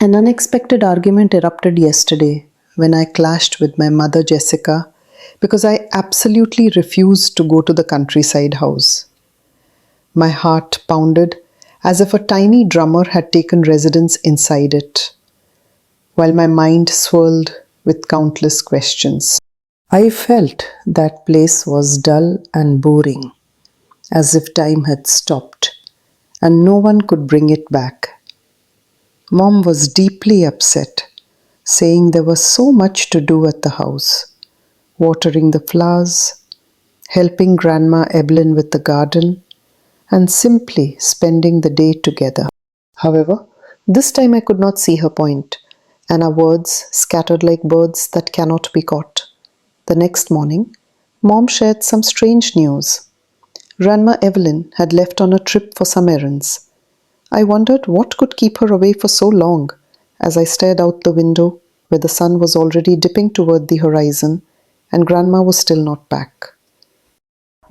An unexpected argument erupted yesterday when I clashed with my mother Jessica because I absolutely refused to go to the countryside house. My heart pounded as if a tiny drummer had taken residence inside it, while my mind swirled with countless questions. I felt that place was dull and boring, as if time had stopped and no one could bring it back. Mom was deeply upset, saying there was so much to do at the house: watering the flowers, helping Grandma Evelyn with the garden, and simply spending the day together. However, this time I could not see her point, and our words scattered like birds that cannot be caught. The next morning, Mom shared some strange news. Grandma Evelyn had left on a trip for some errands. I wondered what could keep her away for so long as I stared out the window where the sun was already dipping toward the horizon and Grandma was still not back.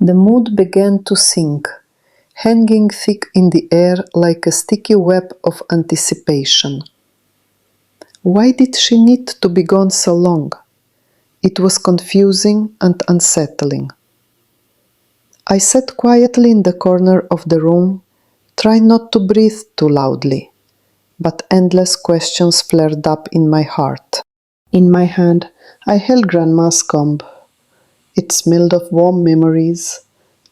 The mood began to sink, hanging thick in the air like a sticky web of anticipation. Why did she need to be gone so long? It was confusing and unsettling. I sat quietly in the corner of the room, trying not to breathe too loudly, but endless questions flared up in my heart. In my hand, I held Grandma's comb. It smelled of warm memories,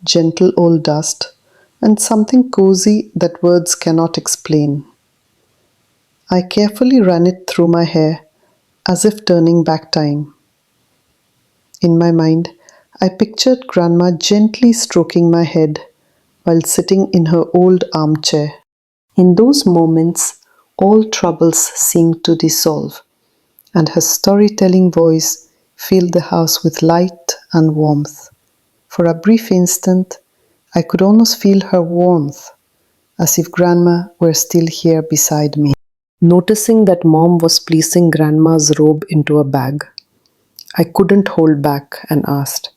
gentle old dust, and something cozy that words cannot explain. I carefully ran it through my hair, as if turning back time. In my mind, I pictured Grandma gently stroking my head while sitting in her old armchair. In those moments, all troubles seemed to dissolve, and her storytelling voice filled the house with light and warmth. For a brief instant, I could almost feel her warmth, as if Grandma were still here beside me. Noticing that Mom was placing Grandma's robe into a bag, I couldn't hold back and asked,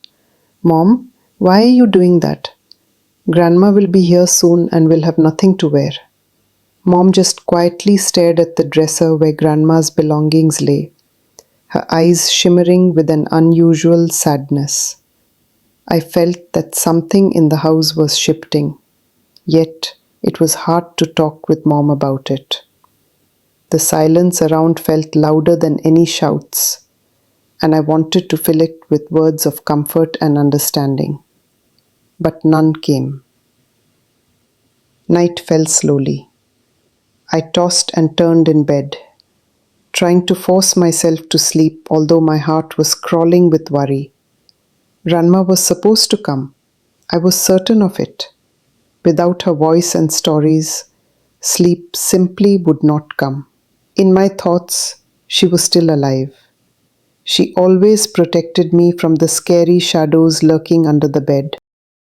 "Mom, why are you doing that? Grandma will be here soon and will have nothing to wear." Mom just quietly stared at the dresser where Grandma's belongings lay, her eyes shimmering with an unusual sadness. I felt that something in the house was shifting, yet it was hard to talk with Mom about it. The silence around felt louder than any shouts, and I wanted to fill it with words of comfort and understanding. But none came. Night fell slowly. I tossed and turned in bed, trying to force myself to sleep, although my heart was crawling with worry. Grandma was supposed to come. I was certain of it. Without her voice and stories, sleep simply would not come. In my thoughts, she was still alive. She always protected me from the scary shadows lurking under the bed.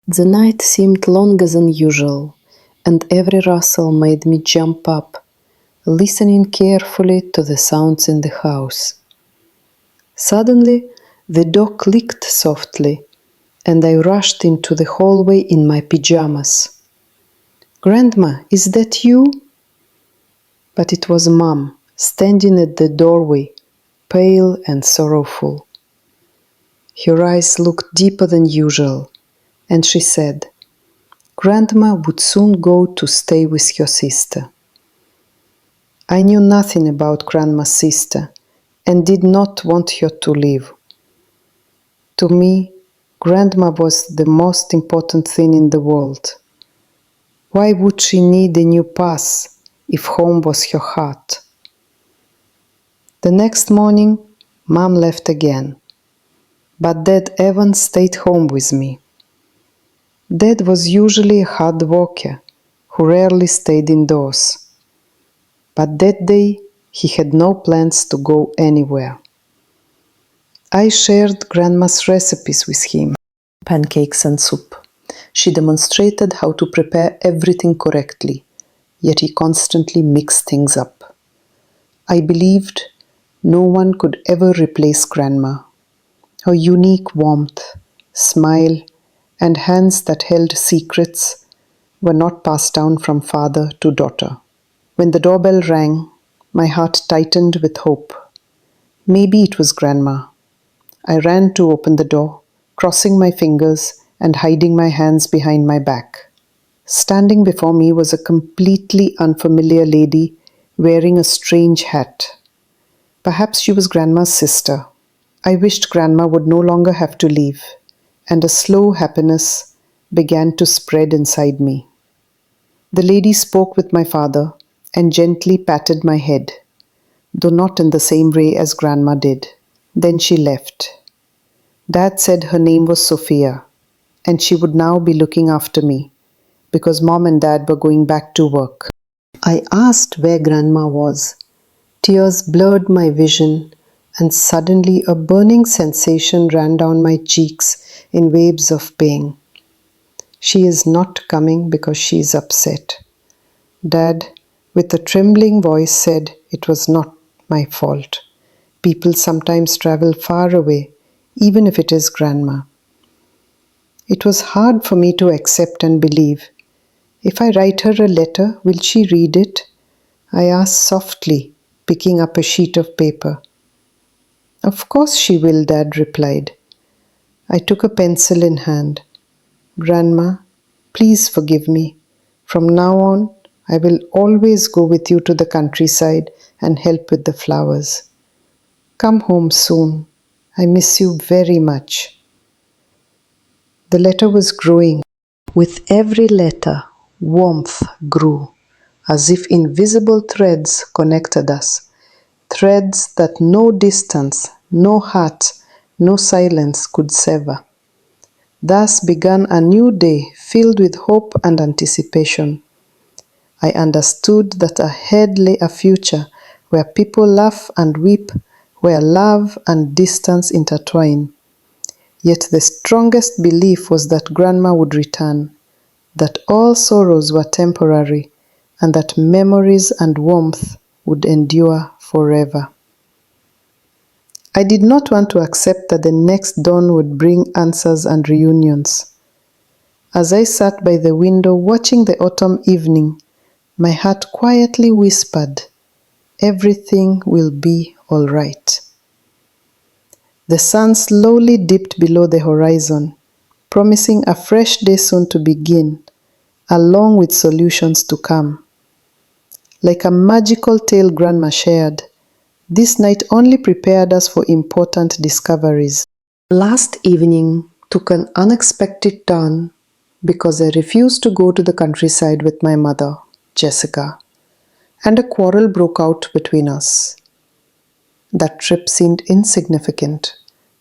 The night seemed longer than usual, and every rustle made me jump up, listening carefully to the sounds in the house. Suddenly, the door clicked softly, and I rushed into the hallway in my pajamas. "Grandma, is that you?" But it was Mom, standing at the doorway, pale and sorrowful. Her eyes looked deeper than usual, and she said, "Grandma would soon go to stay with your sister." I knew nothing about Grandma's sister and did not want her to leave. To me, Grandma was the most important thing in the world. Why would she need a new pass if home was her heart? The next morning, Mom left again, but Dad Evan stayed home with me. Dad was usually a hard worker who rarely stayed indoors, but that day he had no plans to go anywhere. I shared Grandma's recipes with him, pancakes and soup. She demonstrated how to prepare everything correctly, yet he constantly mixed things up. I believed no one could ever replace Grandma. Her unique warmth, smile, and hands that held secrets were not passed down from father to daughter. When the doorbell rang, My heart tightened with hope. Maybe it was Grandma. I ran to open the door, crossing my fingers and hiding my hands behind my back. Standing before me was a completely unfamiliar lady wearing a strange hat. Perhaps she was Grandma's sister. I wished Grandma would no longer have to leave, and a slow happiness began to spread inside me. The lady spoke with my father and gently patted my head, though not in the same way as Grandma did. Then she left. Dad said her name was Sophia, and she would now be looking after me because Mom and Dad were going back to work. I asked where Grandma was. Tears blurred my vision, and suddenly a burning sensation ran down my cheeks in waves of pain. She is not coming because she is upset. Dad, with a trembling voice, said it was not my fault. People sometimes travel far away, even if it is Grandma. It was hard for me to accept and believe. If I write her a letter, will she read it? I asked softly, picking up a sheet of paper. Of course she will, Dad replied. I took a pencil in hand. Grandma, please forgive me. From now on, I will always go with you to the countryside and help with the flowers. Come home soon. I miss you very much. The letter was growing. With every letter, warmth grew, as if invisible threads connected us. Threads that no distance, no heart, no silence could sever. Thus began a new day filled with hope and anticipation. I understood that ahead lay a future where people laugh and weep, where love and distance intertwine. Yet the strongest belief was that Grandma would return, that all sorrows were temporary, and that memories and warmth would endure forever. I did not want to accept that the next dawn would bring answers and reunions. As I sat by the window watching the autumn evening, my heart quietly whispered, "Everything will be all right." The sun slowly dipped below the horizon, promising a fresh day soon to begin, along with solutions to come. Like a magical tale Grandma shared, this night only prepared us for important discoveries. Last evening took an unexpected turn because I refused to go to the countryside with my mother, Jessica, and a quarrel broke out between us. That trip seemed insignificant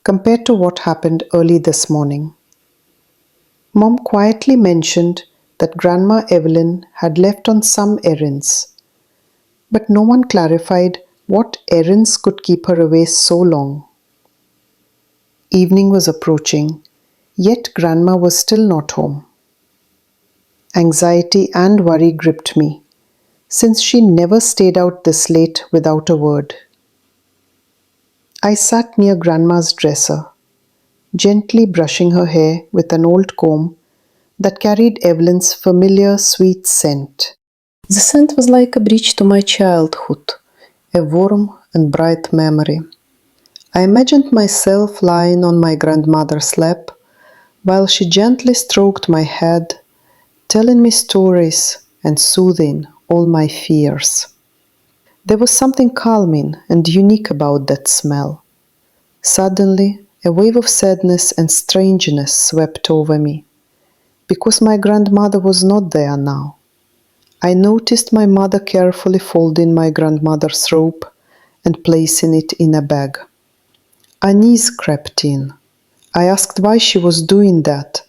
compared to what happened early this morning. Mom quietly mentioned that Grandma Evelyn had left on some errands, but no one clarified what errands could keep her away so long. Evening was approaching, yet Grandma was still not home. Anxiety and worry gripped me, since she never stayed out this late without a word. I sat near Grandma's dresser, gently brushing her hair with an old comb that carried Evelyn's familiar sweet scent. The scent was like a bridge to my childhood, a warm and bright memory. I imagined myself lying on my grandmother's lap while she gently stroked my head, telling me stories and soothing all my fears. There was something calming and unique about that smell. Suddenly, a wave of sadness and strangeness swept over me, because my grandmother was not there now. I noticed my mother carefully folding my grandmother's robe and placing it in a bag. Unease crept in. I asked why she was doing that,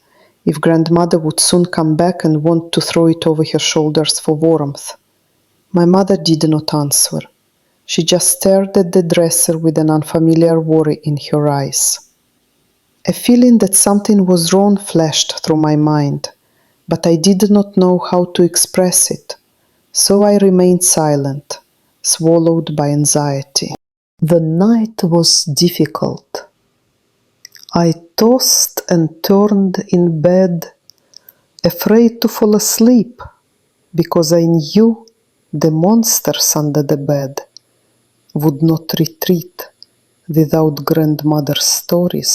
if grandmother would soon come back and want to throw it over her shoulders for warmth. My mother did not answer. She just stared at the dresser with an unfamiliar worry in her eyes. A feeling that something was wrong flashed through my mind, but I did not know how to express it, so I remained silent, swallowed by anxiety. The night was difficult. I tossed and turned in bed, afraid to fall asleep, because I knew the monsters under the bed. would not retreat without grandmother's stories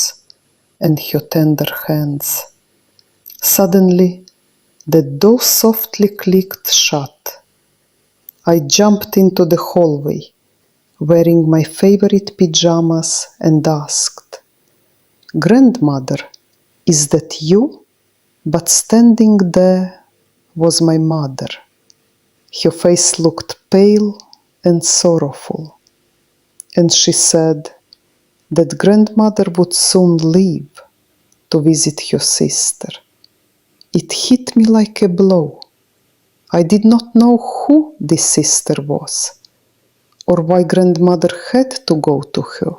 and her tender hands. Suddenly, the door softly clicked shut. I jumped into the hallway, wearing my favorite pajamas, and asked, "Grandmother, is that you?" But standing there was my mother. Her face looked pale and sorrowful, and she said that grandmother would soon leave to visit her sister. It hit me like a blow. I did not know who this sister was, or why grandmother had to go to her.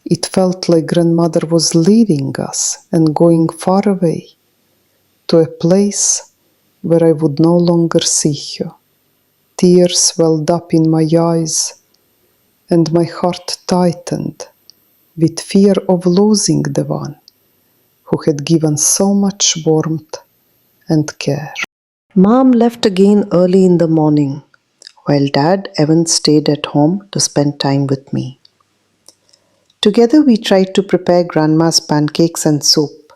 It felt like grandmother was leaving us and going far away to a place where I would no longer see her. Tears welled up in my eyes, and my heart tightened with fear of losing the one who had given so much warmth and care. Mom left again early in the morning, while Dad Evan stayed at home to spend time with me. Together we tried to prepare Grandma's pancakes and soup,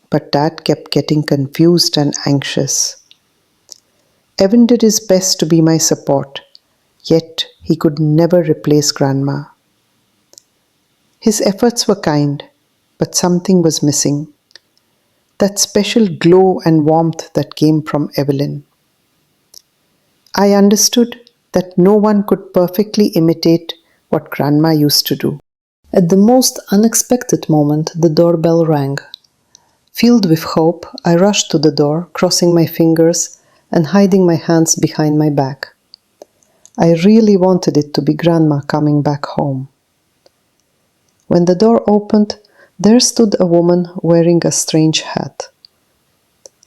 but Dad kept getting confused and anxious. Evan did his best to be my support, yet he could never replace Grandma. His efforts were kind, but something was missing. That special glow and warmth that came from Evelyn. I understood that no one could perfectly imitate what Grandma used to do. At the most unexpected moment, the doorbell rang. Filled with hope, I rushed to the door, crossing my fingers and hiding my hands behind my back. I really wanted it to be Grandma coming back home. When the door opened, there stood a woman wearing a strange hat.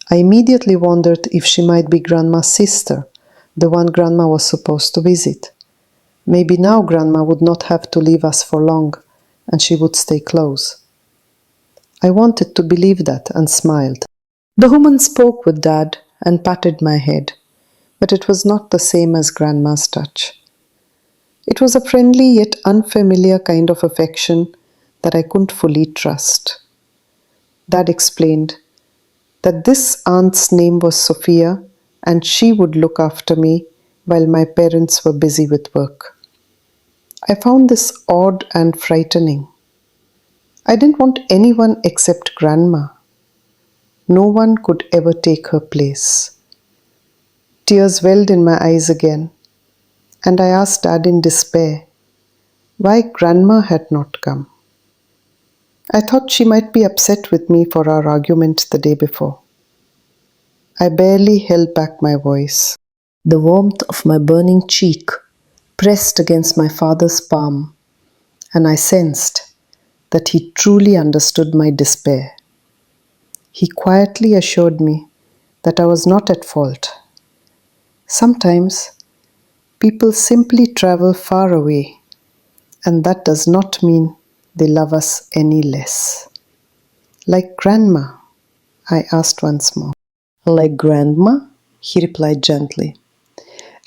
I immediately wondered if she might be Grandma's sister, the one Grandma was supposed to visit. Maybe now Grandma would not have to leave us for long, and she would stay close. I wanted to believe that and smiled. The woman spoke with Dad and patted my head, but it was not the same as Grandma's touch. It was a friendly yet unfamiliar kind of affection that I couldn't fully trust. Dad explained that this aunt's name was Sophia and she would look after me while my parents were busy with work. I found this odd and frightening. I didn't want anyone except Grandma. No one could ever take her place. Tears welled in my eyes again, and I asked Dad in despair why Grandma had not come. I thought she might be upset with me for our argument the day before. I barely held back my voice. The warmth of my burning cheek pressed against my father's palm, and I sensed that he truly understood my despair. He quietly assured me that I was not at fault. Sometimes people simply travel far away, and that does not mean they love us any less. Like Grandma? I asked once more. Like Grandma? He replied gently.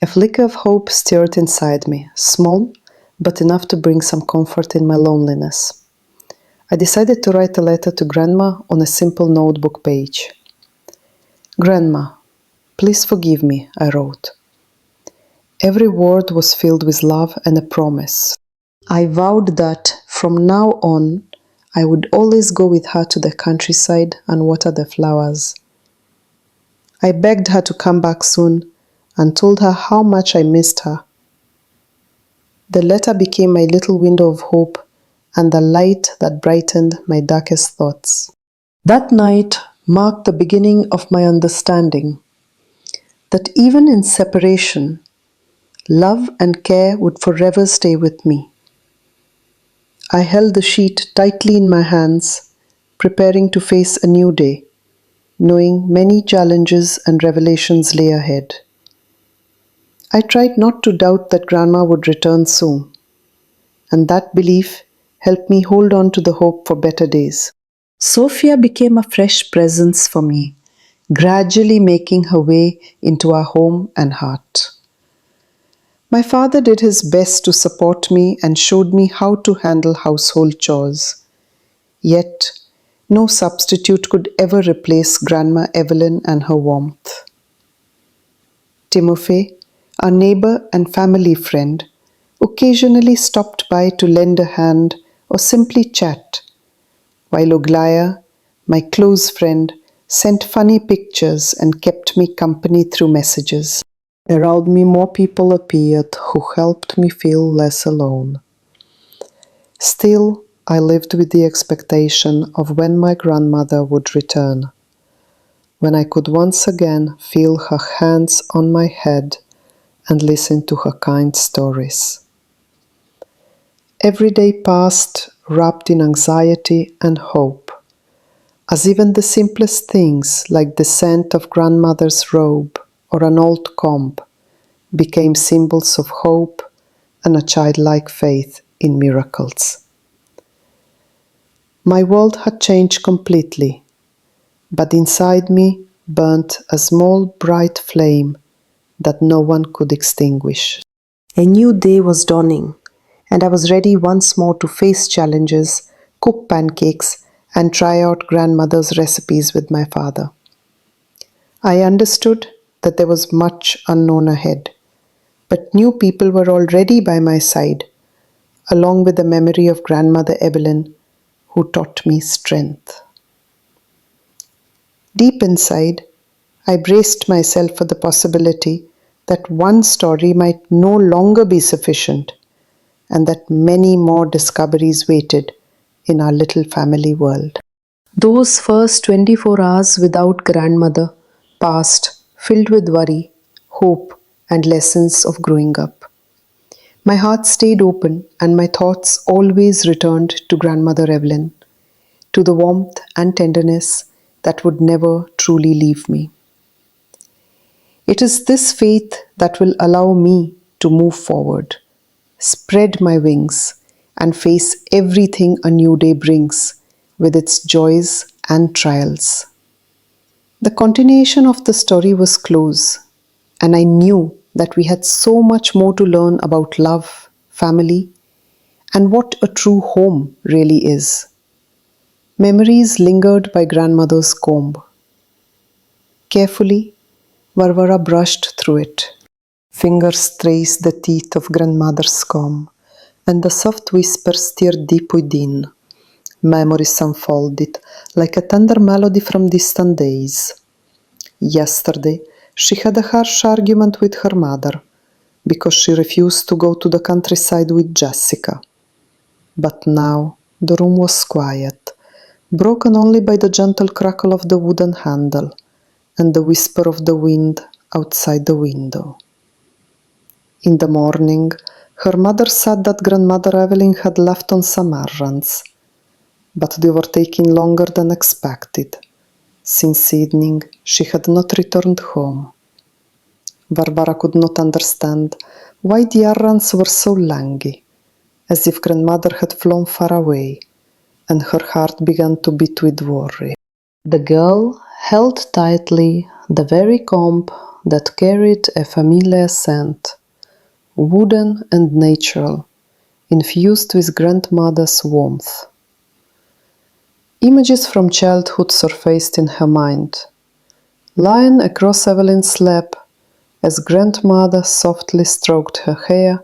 A flicker of hope stirred inside me, small, but enough to bring some comfort in my loneliness. I decided to write a letter to Grandma on a simple notebook page. Grandma, please forgive me, I wrote. Every word was filled with love and a promise. I vowed that from now on, I would always go with her to the countryside and water the flowers. I begged her to come back soon and told her how much I missed her. The letter became my little window of hope and the light that brightened my darkest thoughts. That night marked the beginning of my understanding that even in separation, love and care would forever stay with me. I held the sheet tightly in my hands, preparing to face a new day, knowing many challenges and revelations lay ahead. I tried not to doubt that Grandma would return soon, and that belief helped me hold on to the hope for better days. Sophia became a fresh presence for me, gradually making her way into our home and heart. My father did his best to support me and showed me how to handle household chores. Yet, no substitute could ever replace Grandma Evelyn and her warmth. Timofey, our neighbor and family friend, occasionally stopped by to lend a hand or simply chat, while Oglaya, my close friend, sent funny pictures and kept me company through messages. Around me, more people appeared who helped me feel less alone. Still, I lived with the expectation of when my grandmother would return, when I could once again feel her hands on my head and listen to her kind stories. Every day passed wrapped in anxiety and hope, as even the simplest things like the scent of grandmother's robe or an old comb became symbols of hope and a childlike faith in miracles. My world had changed completely, but inside me burnt a small bright flame that no one could extinguish. A new day was dawning, and I was ready once more to face challenges, cook pancakes, and try out grandmother's recipes with my father. I understood that there was much unknown ahead, but new people were already by my side, along with the memory of grandmother Evelyn, who taught me strength. Deep inside, I braced myself for the possibility that one story might no longer be sufficient and that many more discoveries waited in our little family world. Those first 24 hours without grandmother passed filled with worry, hope, and lessons of growing up. My heart stayed open and my thoughts always returned to Grandmother Evelyn, to the warmth and tenderness that would never truly leave me. It is this faith that will allow me to move forward, spread my wings, and face everything a new day brings with its joys and trials. The continuation of the story was close, and I knew that we had so much more to learn about love, family, and what a true home really is. Memories lingered by grandmother's comb. Carefully, Varvara brushed through it. Fingers traced the teeth of grandmother's comb, and the soft whisper stirred deep within. Memories unfolded like a tender melody from distant days. Yesterday, she had a harsh argument with her mother because she refused to go to the countryside with Jessica. But now the room was quiet, broken only by the gentle crackle of the wooden handle and the whisper of the wind outside the window. In the morning, her mother said that Grandmother Evelyn had left on some errands, but they were taking longer than expected. Since evening, she had not returned home. Varvara could not understand why the errands were so lengthy, as if grandmother had flown far away, and her heart began to beat with worry. The girl held tightly the very comb that carried a familiar scent, wooden and natural, infused with grandmother's warmth. Images from childhood surfaced in her mind. Lying across Evelyn's lap, as grandmother softly stroked her hair,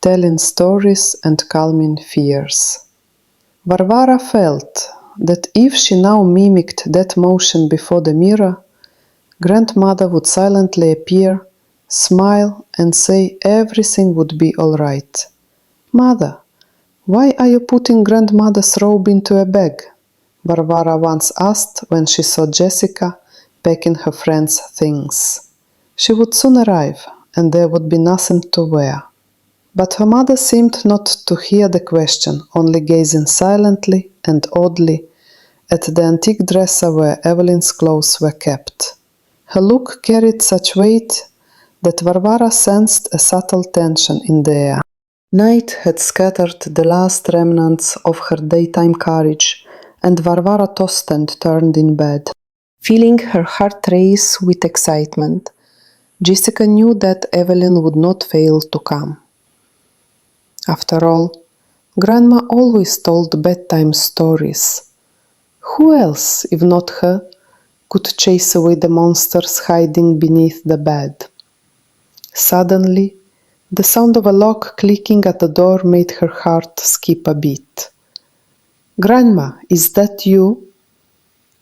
telling stories and calming fears. Varvara felt that if she now mimicked that motion before the mirror, grandmother would silently appear, smile, and say everything would be all right. "Mother, why are you putting grandmother's robe into a bag?" Varvara once asked when she saw Jessica packing her friend's things. She would soon arrive, and there would be nothing to wear. But her mother seemed not to hear the question, only gazing silently and oddly at the antique dresser where Evelyn's clothes were kept. Her look carried such weight that Varvara sensed a subtle tension in the air. Night had scattered the last remnants of her daytime courage, and Varvara tossed and turned in bed, feeling her heart race with excitement, Jessica knew that Evelyn would not fail to come. After all, Grandma always told bedtime stories. Who else, if not her, could chase away the monsters hiding beneath the bed? Suddenly, the sound of a lock clicking at the door made her heart skip a beat. "Grandma, is that you?"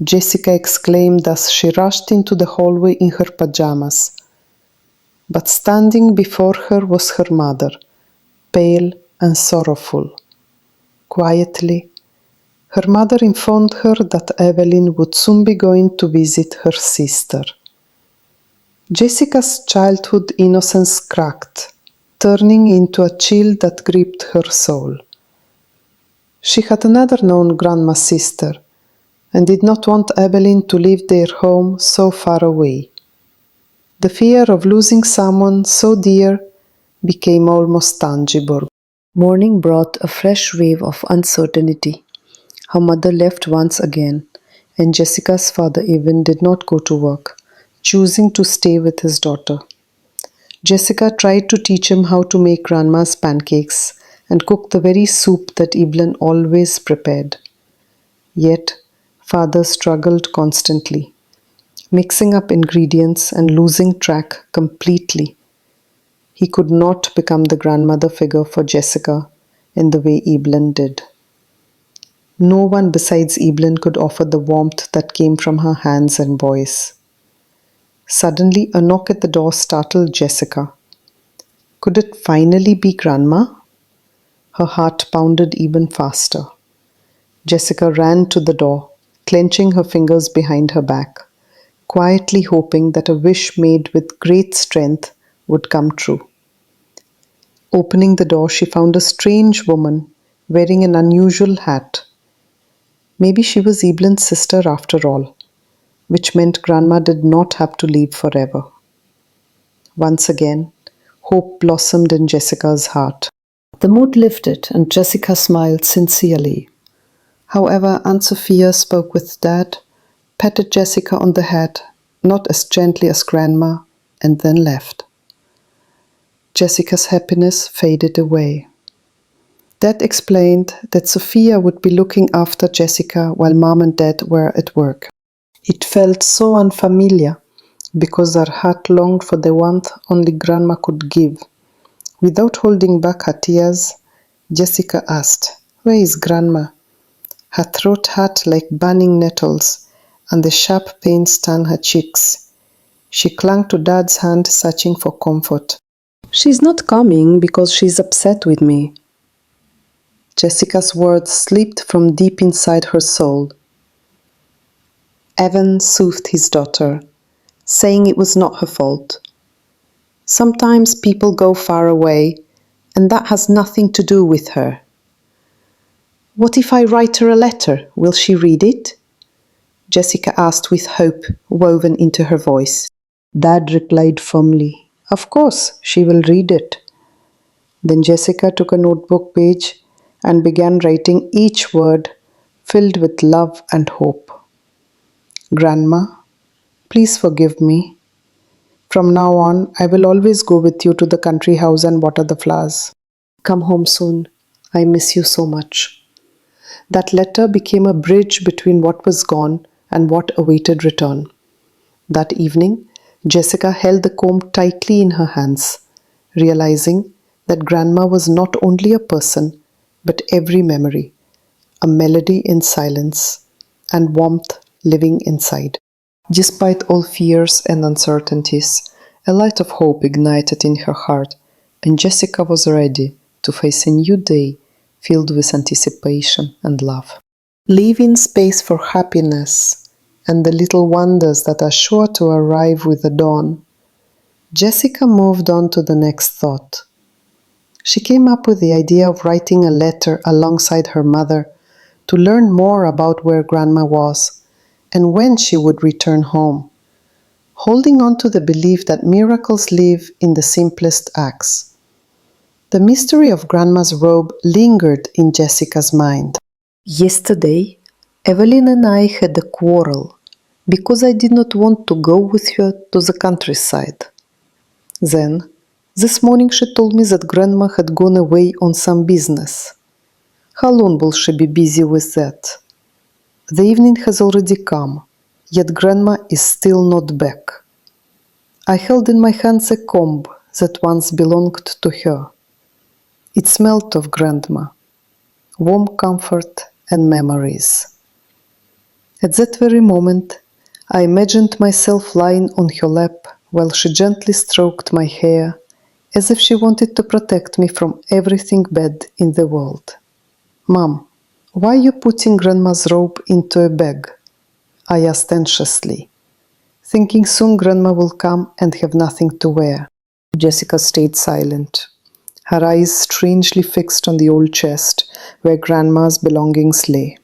Jessica exclaimed as she rushed into the hallway in her pajamas. But standing before her was her mother, pale and sorrowful. Quietly, her mother informed her that Evelyn would soon be going to visit her sister. Jessica's childhood innocence cracked, turning into a chill that gripped her soul. She had never known Grandma's sister and did not want Evelyn to leave their home so far away. The fear of losing someone so dear became almost tangible. Morning brought a fresh wave of uncertainty. Her mother left once again, and Jessica's father even did not go to work, choosing to stay with his daughter. Jessica tried to teach him how to make Grandma's pancakes and cook the very soup that Evelyn always prepared. Yet, father struggled constantly, mixing up ingredients and losing track completely. He could not become the grandmother figure for Jessica in the way Evelyn did. No one besides Evelyn could offer the warmth that came from her hands and voice. Suddenly, a knock at the door startled Jessica. Could it finally be Grandma? Her heart pounded even faster. Jessica ran to the door, clenching her fingers behind her back, quietly hoping that a wish made with great strength would come true. Opening the door, she found a strange woman wearing an unusual hat. Maybe she was Evelyn's sister after all, which meant Grandma did not have to leave forever. Once again, hope blossomed in Jessica's heart. The mood lifted and Jessica smiled sincerely. However, Aunt Sophia spoke with Dad, patted Jessica on the head, not as gently as Grandma, and then left. Jessica's happiness faded away. Dad explained that Sophia would be looking after Jessica while Mom and Dad were at work. It felt so unfamiliar because her heart longed for the warmth only Grandma could give. Without holding back her tears, Jessica asked, "Where is Grandma?" Her throat hurt like burning nettles, and the sharp pain stung her cheeks. She clung to Dad's hand, searching for comfort. "She's not coming because she's upset with me." Jessica's words slipped from deep inside her soul. Evan soothed his daughter, saying it was not her fault. Sometimes people go far away, and that has nothing to do with her. "What if I write her a letter? Will she read it?" Jessica asked with hope woven into her voice. Dad replied firmly, "Of course, she will read it." Then Jessica took a notebook page and began writing each word filled with love and hope. "Grandma, please forgive me. From now on, I will always go with you to the country house and water the flowers. Come home soon. I miss you so much." That letter became a bridge between what was gone and what awaited return. That evening, Jessica held the comb tightly in her hands, realizing that Grandma was not only a person, but every memory, a melody in silence, and warmth living inside. Despite all fears and uncertainties, a light of hope ignited in her heart, and Jessica was ready to face a new day filled with anticipation and love. Leaving space for happiness and the little wonders that are sure to arrive with the dawn, Jessica moved on to the next thought. She came up with the idea of writing a letter alongside her mother to learn more about where Grandma was and when she would return home, holding on to the belief that miracles live in the simplest acts. The mystery of Grandma's robe lingered in Jessica's mind. Yesterday, Evelyn and I had a quarrel because I did not want to go with her to the countryside. Then, this morning she told me that Grandma had gone away on some business. How long will she be busy with that? The evening has already come, yet Grandma is still not back. I held in my hands a comb that once belonged to her. It smelled of Grandma, warm comfort and memories. At that very moment, I imagined myself lying on her lap while she gently stroked my hair, as if she wanted to protect me from everything bad in the world. Mom, why are you putting Grandma's robe into a bag? I asked anxiously, thinking soon Grandma will come and have nothing to wear. Jessica stayed silent, her eyes strangely fixed on the old chest where Grandma's belongings lay.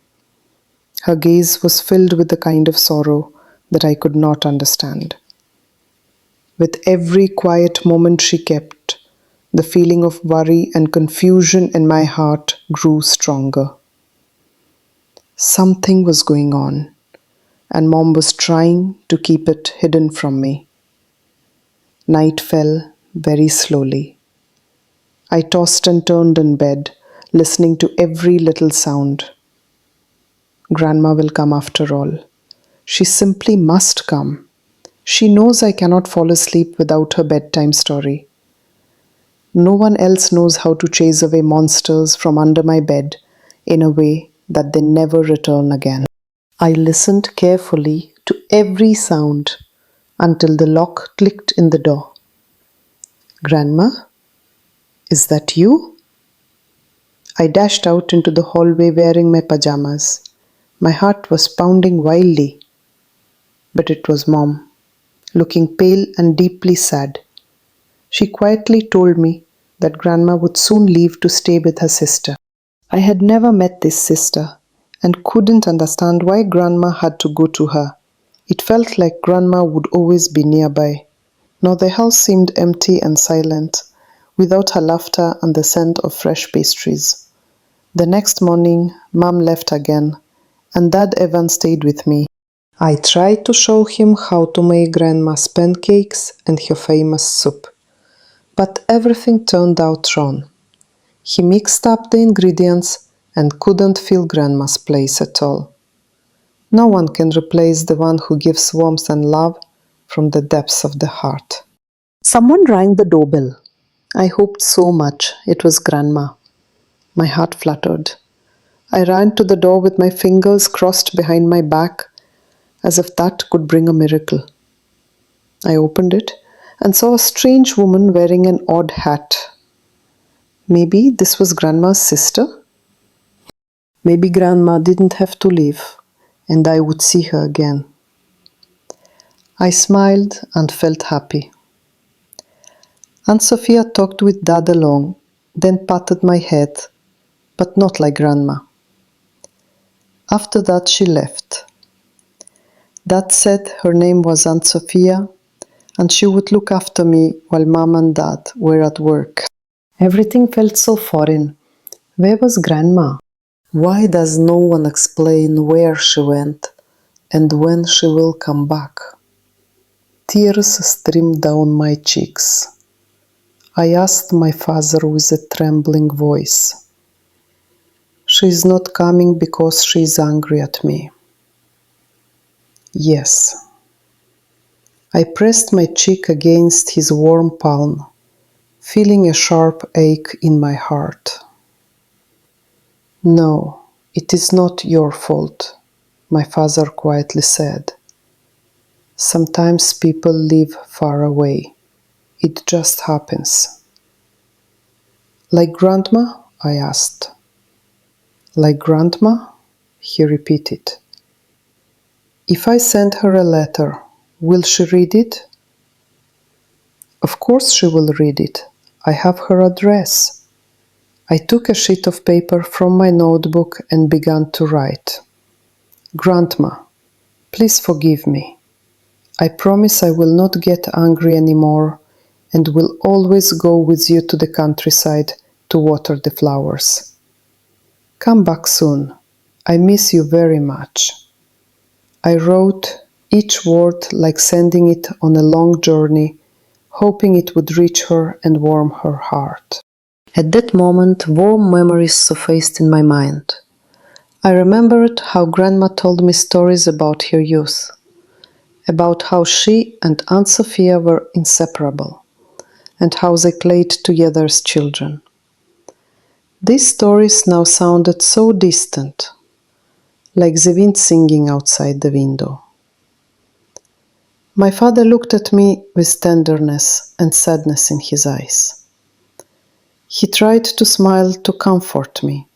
Her gaze was filled with the kind of sorrow that I could not understand. With every quiet moment she kept, the feeling of worry and confusion in my heart grew stronger. Something was going on, and Mom was trying to keep it hidden from me. Night fell very slowly. I tossed and turned in bed, listening to every little sound. Grandma will come after all. She simply must come. She knows I cannot fall asleep without her bedtime story. No one else knows how to chase away monsters from under my bed in a way that they never return again. I listened carefully to every sound until the lock clicked in the door. Grandma, is that you? I dashed out into the hallway wearing my pajamas. My heart was pounding wildly, but it was Mom, looking pale and deeply sad. She quietly told me that Grandma would soon leave to stay with her sister. I had never met this sister and couldn't understand why Grandma had to go to her. It felt like Grandma would always be nearby. Now the house seemed empty and silent, without her laughter and the scent of fresh pastries. The next morning, Mom left again, and Dad Evan stayed with me. I tried to show him how to make Grandma's pancakes and her famous soup, but everything turned out wrong. He mixed up the ingredients and couldn't fill Grandma's place at all. No one can replace the one who gives warmth and love from the depths of the heart. Someone rang the doorbell. I hoped so much it was Grandma. My heart fluttered. I ran to the door with my fingers crossed behind my back, as if that could bring a miracle. I opened it and saw a strange woman wearing an odd hat. Maybe this was Grandma's sister? Maybe Grandma didn't have to leave, and I would see her again. I smiled and felt happy. Aunt Sophia talked with Dad along, then patted my head, but not like Grandma. After that, she left. Dad said her name was Aunt Sophia, and she would look after me while Mom and Dad were at work. Everything felt so foreign. Where was Grandma? Why does no one explain where she went and when she will come back? Tears streamed down my cheeks. I asked my father with a trembling voice. She is not coming because she is angry at me. Yes. I pressed my cheek against his warm palm, feeling a sharp ache in my heart. No, it is not your fault, my father quietly said. Sometimes people live far away. It just happens. Like Grandma? I asked. Like Grandma? He repeated. If I send her a letter, will she read it? Of course she will read it. I have her address. I took a sheet of paper from my notebook and began to write. Grandma, please forgive me. I promise I will not get angry anymore and will always go with you to the countryside to water the flowers. Come back soon. I miss you very much. I wrote each word like sending it on a long journey, hoping it would reach her and warm her heart. At that moment, warm memories surfaced in my mind. I remembered how Grandma told me stories about her youth, about how she and Aunt Sophia were inseparable, and how they played together as children. These stories now sounded so distant, like the wind singing outside the window. My father looked at me with tenderness and sadness in his eyes. He tried to smile to comfort me,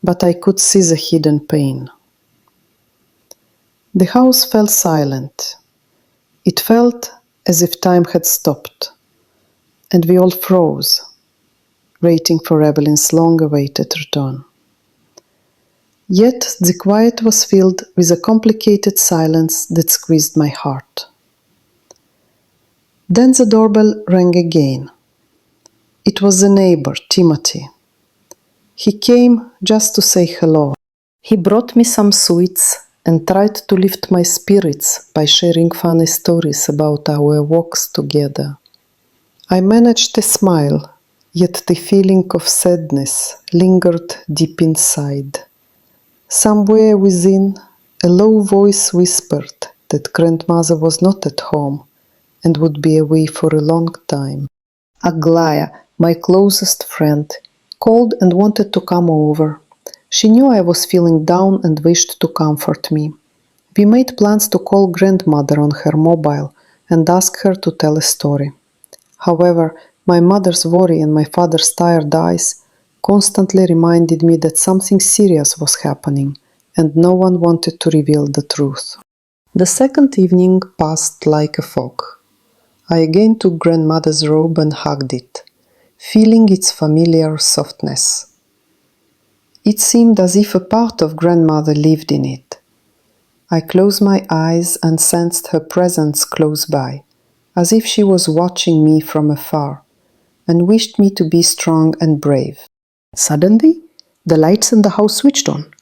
but I could see the hidden pain. The house fell silent. It felt as if time had stopped, and we all froze, waiting for Evelyn's long-awaited return. Yet the quiet was filled with a complicated silence that squeezed my heart. Then the doorbell rang again. It was the neighbor, Timothy. He came just to say hello. He brought me some sweets and tried to lift my spirits by sharing funny stories about our walks together. I managed a smile, yet the feeling of sadness lingered deep inside. Somewhere within, a low voice whispered that Grandmother was not at home and would be away for a long time. Aglaya, my closest friend, called and wanted to come over. She knew I was feeling down and wished to comfort me. We made plans to call Grandmother on her mobile and ask her to tell a story. However, my mother's worry and my father's tired eyes constantly reminded me that something serious was happening, and no one wanted to reveal the truth. The second evening passed like a fog. I again took Grandmother's robe and hugged it, feeling its familiar softness. It seemed as if a part of Grandmother lived in it. I closed my eyes and sensed her presence close by, as if she was watching me from afar, and wished me to be strong and brave. Suddenly, the lights in the house switched on.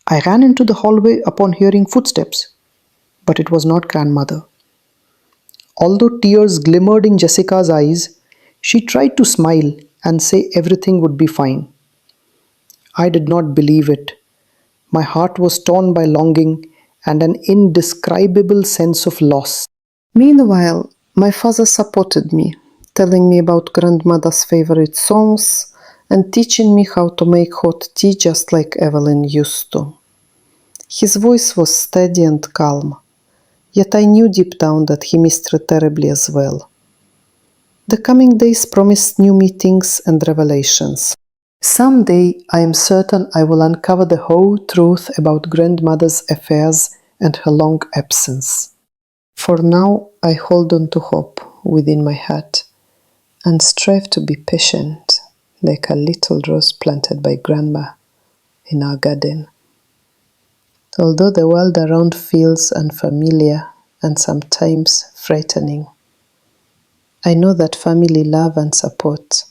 I ran into the hallway upon hearing footsteps, but it was not Grandmother. Although tears glimmered in Jessica's eyes, she tried to smile and say everything would be fine. I did not believe it. My heart was torn by longing and an indescribable sense of loss. Meanwhile, my father supported me, telling me about Grandmother's favorite songs and teaching me how to make hot tea just like Evelyn used to. His voice was steady and calm, yet I knew deep down that he missed her terribly as well. The coming days promised new meetings and revelations. Someday, I am certain I will uncover the whole truth about Grandmother's affairs and her long absence. For now, I hold on to hope within my heart and strive to be patient, like a little rose planted by Grandma in our garden. Although the world around feels unfamiliar and sometimes frightening, I know that family love and support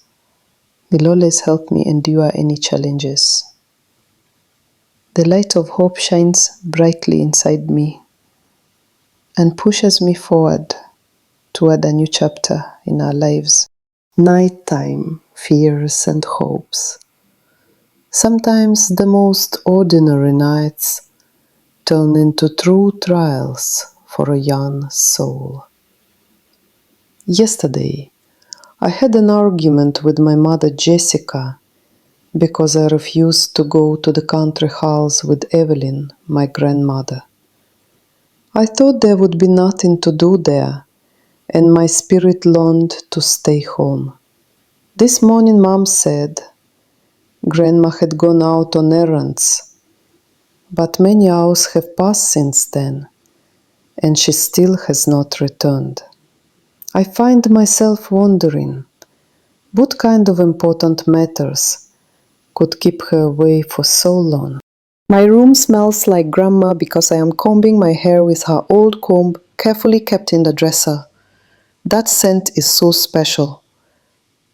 will always help me endure any challenges. The light of hope shines brightly inside me and pushes me forward toward a new chapter in our lives. Nighttime, fears and hopes. Sometimes the most ordinary nights turn into true trials for a young soul. Yesterday, I had an argument with my mother Jessica because I refused to go to the country house with Evelyn, my grandmother. I thought there would be nothing to do there, and my spirit longed to stay home. This morning Mom said Grandma had gone out on errands, but many hours have passed since then, and she still has not returned. I find myself wondering what kind of important matters could keep her away for so long. My room smells like Grandma because I am combing my hair with her old comb carefully kept in the dresser. That scent is so special.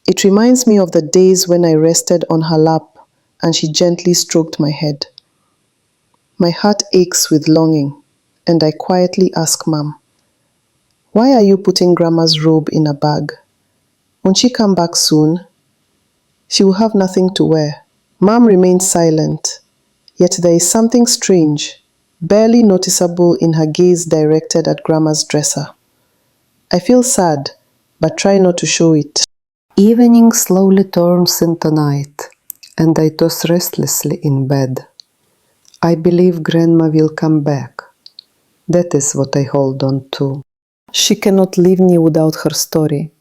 It reminds me of the days when I rested on her lap and she gently stroked my head. My heart aches with longing, and I quietly ask Mom, Why are you putting Grandma's robe in a bag? Won't she come back soon? She will have nothing to wear. Mom remained silent, yet there is something strange, barely noticeable in her gaze directed at Grandma's dresser. I feel sad, but try not to show it. Evening slowly turns into night, and I toss restlessly in bed. I believe Grandma will come back. That is what I hold on to. She cannot leave me without her story,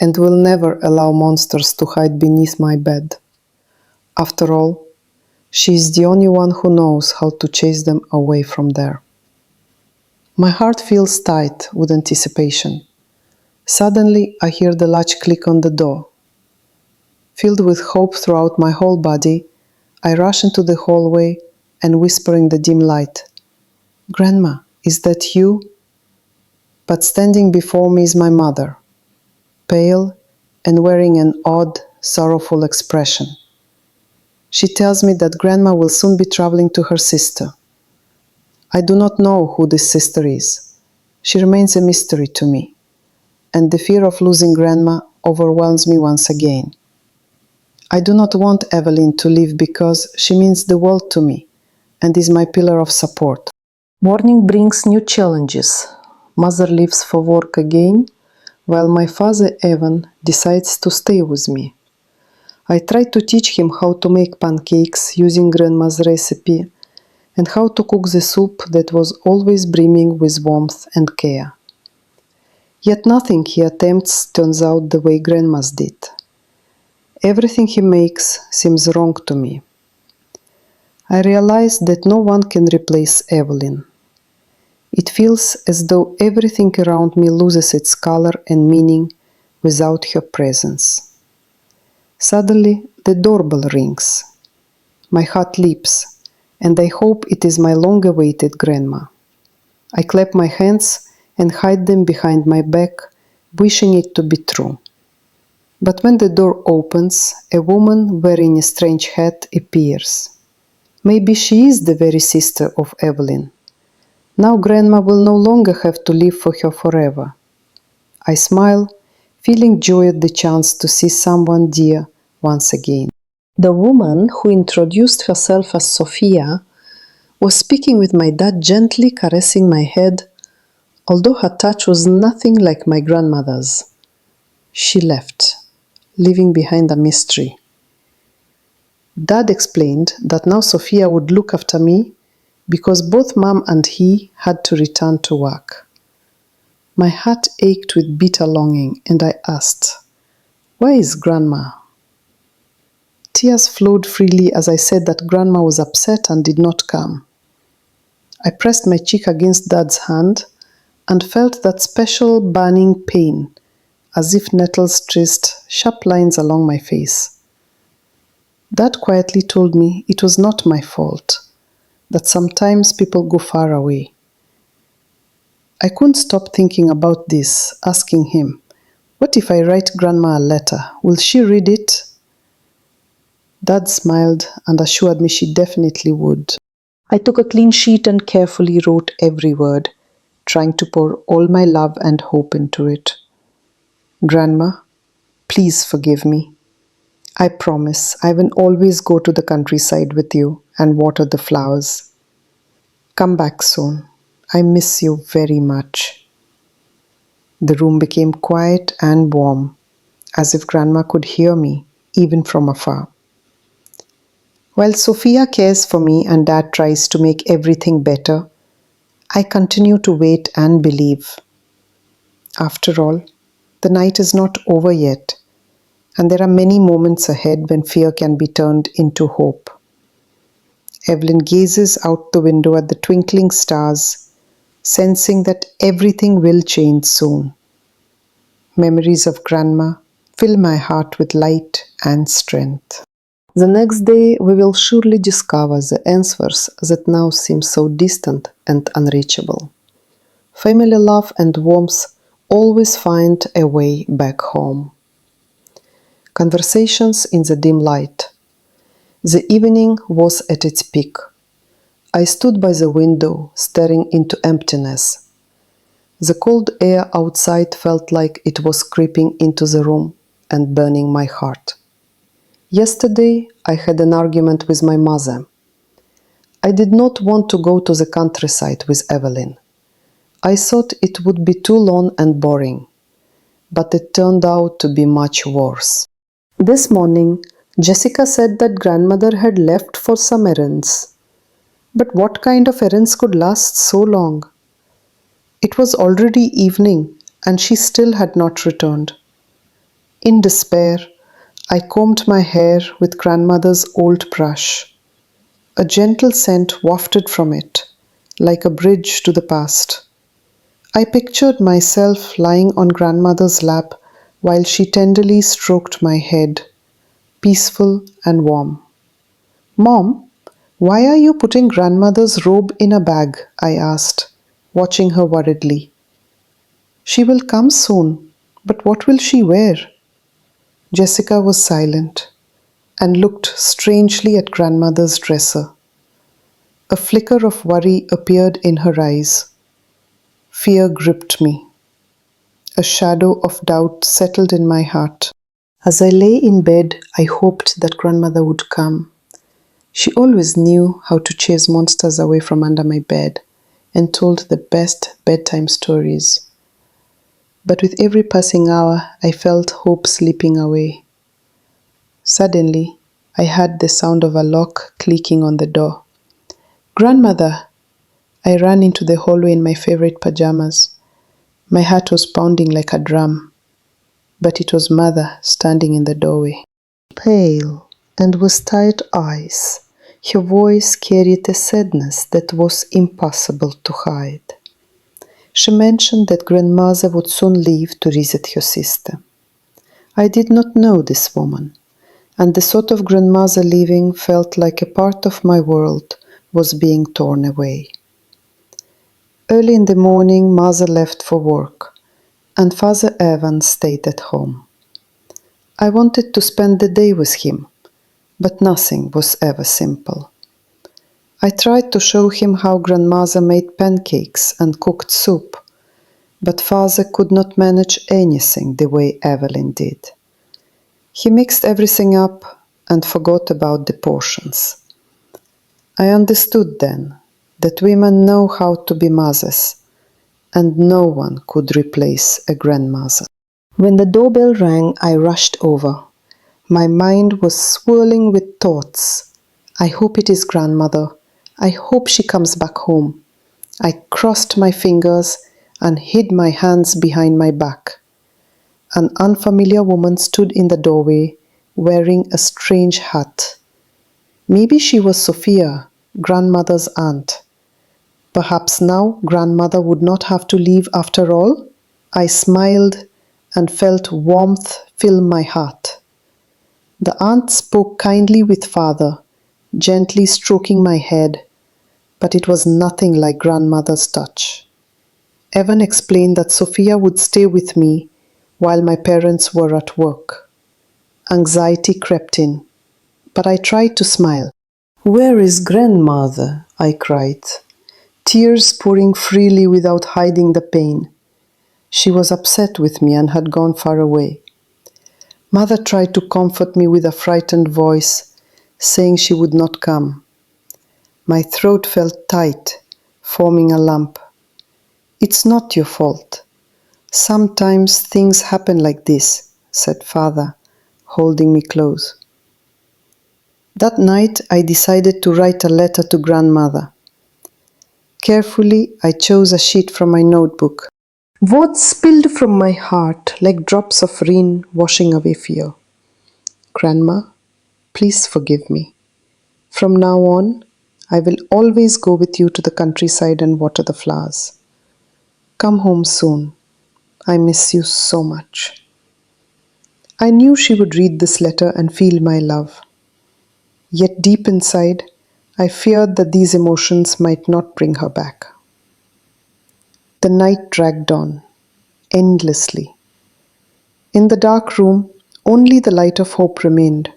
and will never allow monsters to hide beneath my bed. After all, she is the only one who knows how to chase them away from there. My heart feels tight with anticipation. Suddenly, I hear the latch click on the door. Filled with hope throughout my whole body, I rush into the hallway and whisper in the dim light, "Grandma, is that you?" But standing before me is my mother, pale and wearing an odd, sorrowful expression. She tells me that Grandma will soon be traveling to her sister. I do not know who this sister is. She remains a mystery to me, and the fear of losing Grandma overwhelms me once again. I do not want Evelyn to leave because she means the world to me and is my pillar of support. Morning brings new challenges. Mother leaves for work again, while my father Evan decides to stay with me. I try to teach him how to make pancakes using Grandma's recipe and how to cook the soup that was always brimming with warmth and care. Yet nothing he attempts turns out the way Grandma's did. Everything he makes seems wrong to me. I realize that no one can replace Evelyn. It feels as though everything around me loses its color and meaning without her presence. Suddenly, the doorbell rings. My heart leaps, and I hope it is my long-awaited Grandma. I clap my hands and hide them behind my back, wishing it to be true. But when the door opens, a woman wearing a strange hat appears. Maybe she is the very sister of Evelyn. Now Grandma will no longer have to live for her forever. I smile, feeling joy at the chance to see someone dear once again. The woman who introduced herself as Sophia was speaking with my dad, gently caressing my head, although her touch was nothing like my grandmother's. She left, leaving behind a mystery. Dad explained that now Sophia would look after me because both Mom and he had to return to work. My heart ached with bitter longing, and I asked, "Where is Grandma?" Tears flowed freely as I said that Grandma was upset and did not come. I pressed my cheek against Dad's hand and felt that special burning pain, as if nettles traced sharp lines along my face. Dad quietly told me it was not my fault, that sometimes people go far away. I couldn't stop thinking about this, asking him, "What if I write Grandma a letter? Will she read it?" Dad smiled and assured me she definitely would. I took a clean sheet and carefully wrote every word, trying to pour all my love and hope into it. "Grandma, please forgive me. I promise I will always go to the countryside with you and water the flowers. Come back soon. I miss you very much." The room became quiet and warm, as if Grandma could hear me, even from afar. While Sophia cares for me and Dad tries to make everything better, I continue to wait and believe. After all, the night is not over yet, and there are many moments ahead when fear can be turned into hope. Evelyn gazes out the window at the twinkling stars, sensing that everything will change soon. Memories of Grandma fill my heart with light and strength. The next day, we will surely discover the answers that now seem so distant and unreachable. Family love and warmth always find a way back home. Conversations in the dim light. The evening was at its peak. I stood by the window, staring into emptiness. The cold air outside felt like it was creeping into the room and burning my heart. Yesterday, I had an argument with my mother. I did not want to go to the countryside with Evelyn. I thought it would be too long and boring, but it turned out to be much worse. This morning, Jessica said that grandmother had left for some errands. But what kind of errands could last so long? It was already evening, and she still had not returned. In despair, I combed my hair with grandmother's old brush. A gentle scent wafted from it, like a bridge to the past. I pictured myself lying on grandmother's lap while she tenderly stroked my head, peaceful and warm. "Mom, why are you putting grandmother's robe in a bag?" I asked, watching her worriedly. "She will come soon, but what will she wear?" Jessica was silent and looked strangely at grandmother's dresser. A flicker of worry appeared in her eyes. Fear gripped me. A shadow of doubt settled in my heart. As I lay in bed, I hoped that grandmother would come. She always knew how to chase monsters away from under my bed and told the best bedtime stories. But with every passing hour, I felt hope slipping away. Suddenly, I heard the sound of a lock clicking on the door. "Grandmother!" I ran into the hallway in my favorite pajamas. My heart was pounding like a drum, but it was Mother standing in the doorway. Pale and with tired eyes, her voice carried a sadness that was impossible to hide. She mentioned that grandmother would soon leave to visit her sister. I did not know this woman, and the thought of grandmother leaving felt like a part of my world was being torn away. Early in the morning, mother left for work, and Father Evan stayed at home. I wanted to spend the day with him, but nothing was ever simple. I tried to show him how grandmother made pancakes and cooked soup, but Father could not manage anything the way Evelyn did. He mixed everything up and forgot about the portions. I understood then that women know how to be mothers, and no one could replace a grandmother. When the doorbell rang, I rushed over. My mind was swirling with thoughts. I hope it is grandmother. I hope she comes back home. I crossed my fingers and hid my hands behind my back. An unfamiliar woman stood in the doorway, wearing a strange hat. Maybe she was Sophia, grandmother's aunt. Perhaps now grandmother would not have to leave after all? I smiled and felt warmth fill my heart. The aunt spoke kindly with father, gently stroking my head, but it was nothing like grandmother's touch. Evan explained that Sophia would stay with me while my parents were at work. Anxiety crept in, but I tried to smile. "Where is grandmother?" I cried, tears pouring freely without hiding the pain. She was upset with me and had gone far away. Mother tried to comfort me with a frightened voice, saying she would not come. My throat felt tight, forming a lump. "It's not your fault. Sometimes things happen like this," said Father, holding me close. That night I decided to write a letter to grandmother. Carefully, I chose a sheet from my notebook. Words spilled from my heart like drops of rain washing away fear. "Grandma, please forgive me. From now on, I will always go with you to the countryside and water the flowers. Come home soon. I miss you so much." I knew she would read this letter and feel my love. Yet deep inside, I feared that these emotions might not bring her back. The night dragged on, endlessly. In the dark room, only the light of hope remained,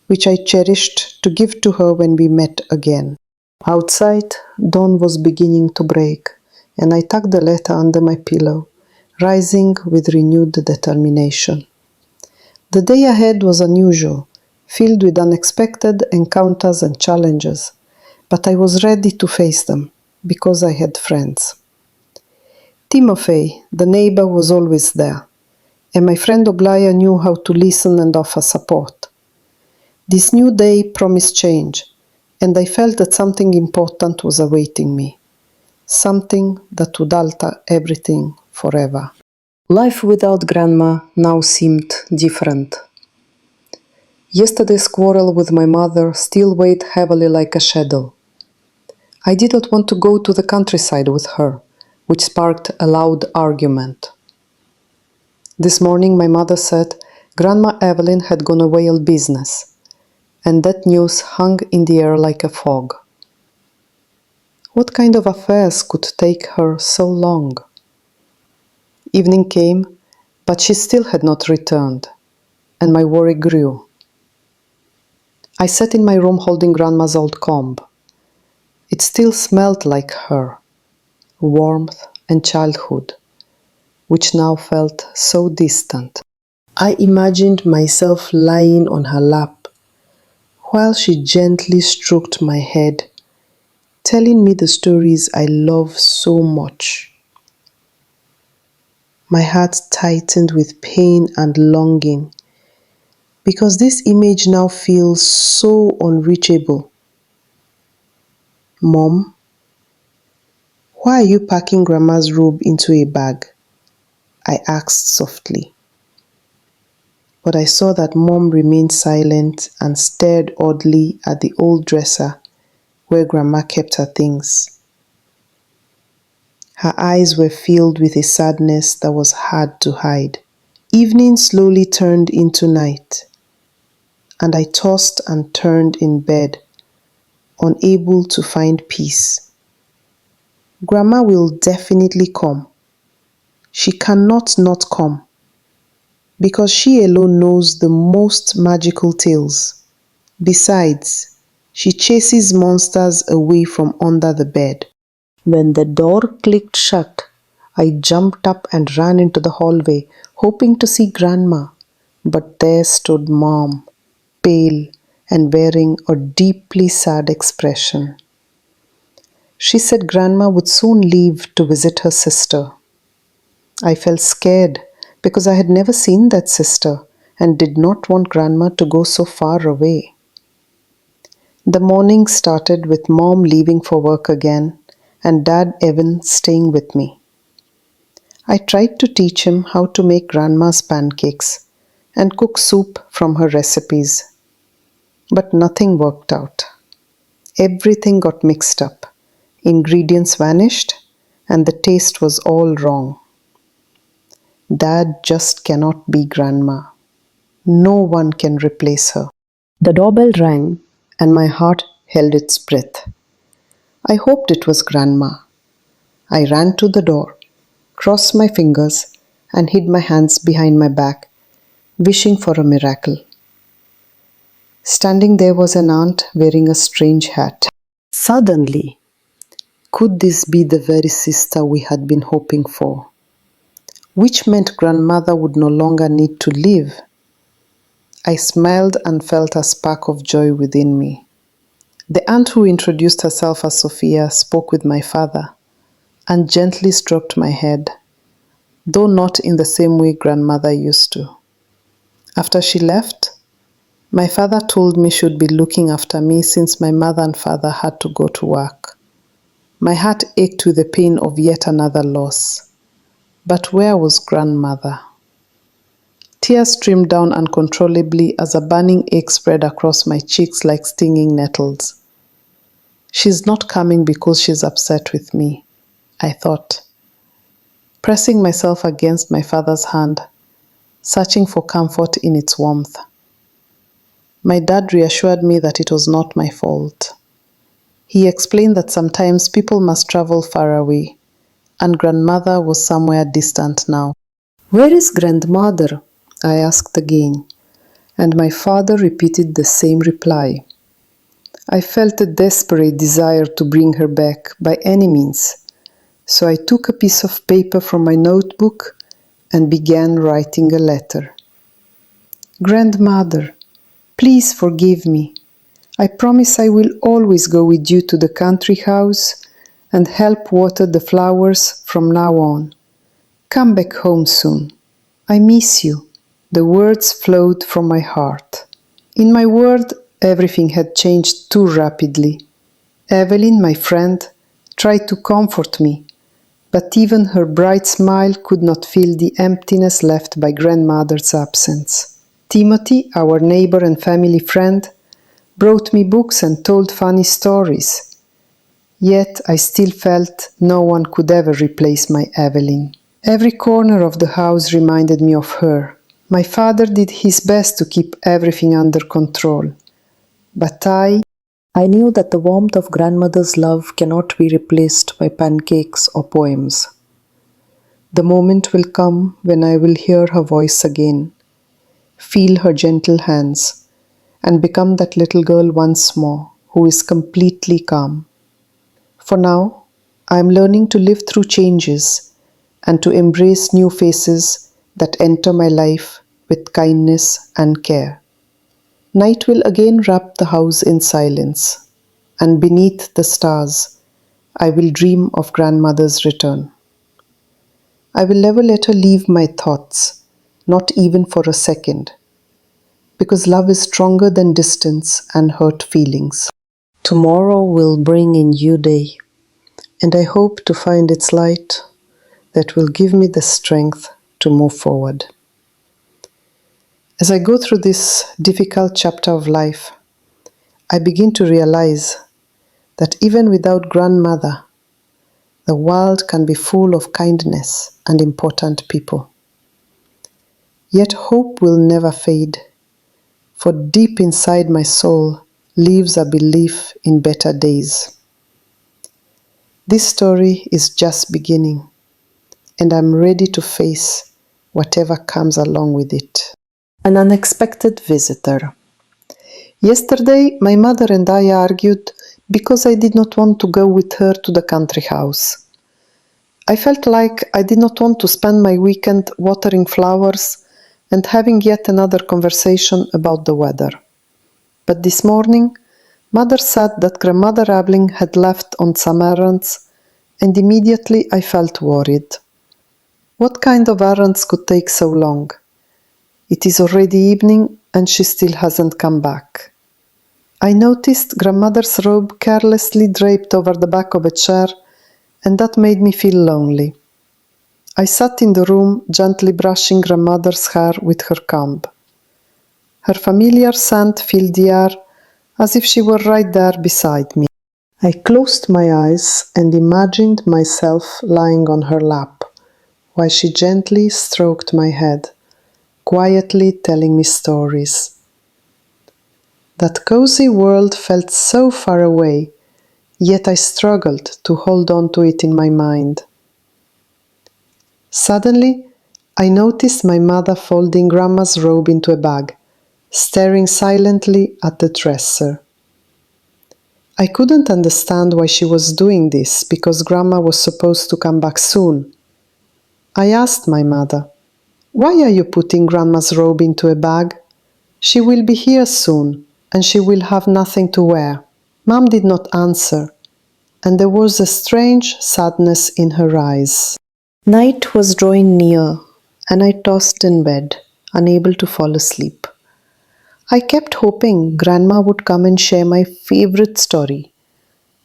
which I cherished to give to her when we met again. Outside, dawn was beginning to break, and I tucked the letter under my pillow, rising with renewed determination. The day ahead was unusual, filled with unexpected encounters and challenges, but I was ready to face them because I had friends. Timofey, the neighbor, was always there, and my friend Oglaya knew how to listen and offer support. This new day promised change, and I felt that something important was awaiting me, something that would alter everything forever. Life without Grandma now seemed different. Yesterday's quarrel with my mother still weighed heavily like a shadow. I did not want to go to the countryside with her, which sparked a loud argument. This morning my mother said Grandma Evelyn had gone away on business, and that news hung in the air like a fog. What kind of affairs could take her so long? Evening came, but she still had not returned, and my worry grew. I sat in my room holding Grandma's old comb. It still smelled like her, warmth and childhood, which now felt so distant. I imagined myself lying on her lap, while she gently stroked my head, telling me the stories I love so much. My heart tightened with pain and longing, because this image now feels so unreachable. Mom, why are you packing Grandma's robe into a bag? I asked softly. But I saw that Mom remained silent and stared oddly at the old dresser where Grandma kept her things. Her eyes were filled with a sadness that was hard to hide. Evening slowly turned into night, and I tossed and turned in bed, unable to find peace. Grandma will definitely come. She cannot not come, because she alone knows the most magical tales. Besides, she chases monsters away from under the bed. When the door clicked shut, I jumped up and ran into the hallway, hoping to see Grandma. But there stood Mom, pale and wearing a deeply sad expression. She said Grandma would soon leave to visit her sister. I felt scared because I had never seen that sister and did not want Grandma to go so far away. The morning started with Mom leaving for work again and Dad Evan staying with me. I tried to teach him how to make Grandma's pancakes and cook soup from her recipes, but nothing worked out. Everything got mixed up. Ingredients vanished and the taste was all wrong. Dad just cannot be Grandma. No one can replace her. The doorbell rang and my heart held its breath. I hoped it was Grandma. I ran to the door, crossed my fingers, and hid my hands behind my back, wishing for a miracle. Standing there was an aunt wearing a strange hat. Suddenly, could this be the very sister we had been hoping for? Which meant Grandmother would no longer need to live. I smiled and felt a spark of joy within me. The aunt who introduced herself as Sophia spoke with my father and gently stroked my head, though not in the same way Grandmother used to. After she left, my father told me she would be looking after me since my mother and father had to go to work. My heart ached with the pain of yet another loss. But where was Grandmother? Tears streamed down uncontrollably as a burning ache spread across my cheeks like stinging nettles. She's not coming because she's upset with me, I thought, pressing myself against my father's hand, searching for comfort in its warmth. My dad reassured me that it was not my fault. He explained that sometimes people must travel far away, and Grandmother was somewhere distant now. Where is Grandmother? I asked again, and my father repeated the same reply. I felt a desperate desire to bring her back by any means, So I took a piece of paper from my notebook and began writing a letter. Grandmother, please forgive me. I promise I will always go with you to the country house and help water the flowers from now on. Come back home soon. I miss you. The words flowed from my heart. In my world, everything had changed too rapidly. Evelyn, my friend, tried to comfort me, but even her bright smile could not fill the emptiness left by grandmother's absence. Timothy, our neighbor and family friend, brought me books and told funny stories. Yet I still felt no one could ever replace my Evelyn. Every corner of the house reminded me of her. My father did his best to keep everything under control. But I knew that the warmth of grandmother's love cannot be replaced by pancakes or poems. The moment will come when I will hear her voice again, feel her gentle hands, and become that little girl once more who is completely calm. For now, I am learning to live through changes and to embrace new faces that enter my life with kindness and care. Night will again wrap the house in silence, and beneath the stars, I will dream of grandmother's return. I will never let her leave my thoughts, not even for a second, because love is stronger than distance and hurt feelings. Tomorrow will bring a new day, and I hope to find its light that will give me the strength to move forward. As I go through this difficult chapter of life, I begin to realize that even without grandmother, the world can be full of kindness and important people. Yet hope will never fade, for deep inside my soul lives a belief in better days. This story is just beginning, and I'm ready to face whatever comes along with it. An unexpected visitor. Yesterday, my mother and I argued because I did not want to go with her to the country house. I felt like I did not want to spend my weekend watering flowers and having yet another conversation about the weather. But this morning, Mother said that Grandmother Abling had left on some errands, and immediately I felt worried. What kind of errands could take so long? It is already evening and she still hasn't come back. I noticed Grandmother's robe carelessly draped over the back of a chair, and that made me feel lonely. I sat in the room, gently brushing Grandmother's hair with her comb. Her familiar scent filled the air, as if she were right there beside me. I closed my eyes and imagined myself lying on her lap, while she gently stroked my head, quietly telling me stories. That cozy world felt so far away, yet I struggled to hold on to it in my mind. Suddenly, I noticed my mother folding Grandma's robe into a bag, staring silently at the dresser. I couldn't understand why she was doing this, because Grandma was supposed to come back soon. I asked my mother, "Why are you putting Grandma's robe into a bag? She will be here soon, and she will have nothing to wear." Mom did not answer, and there was a strange sadness in her eyes. Night was drawing near, and I tossed in bed, unable to fall asleep. I kept hoping Grandma would come and share my favorite story.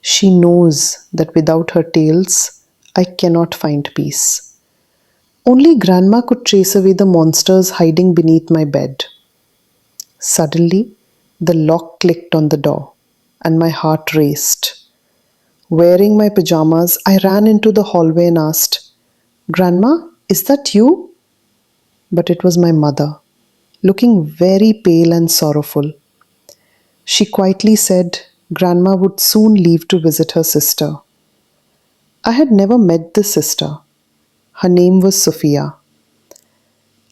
She knows that without her tales, I cannot find peace. Only Grandma could chase away the monsters hiding beneath my bed. Suddenly, the lock clicked on the door, and my heart raced. Wearing my pajamas, I ran into the hallway and asked, "Grandma, is that you?" But it was my mother, looking very pale and sorrowful. She quietly said Grandma would soon leave to visit her sister. I had never met the sister. Her name was Sophia.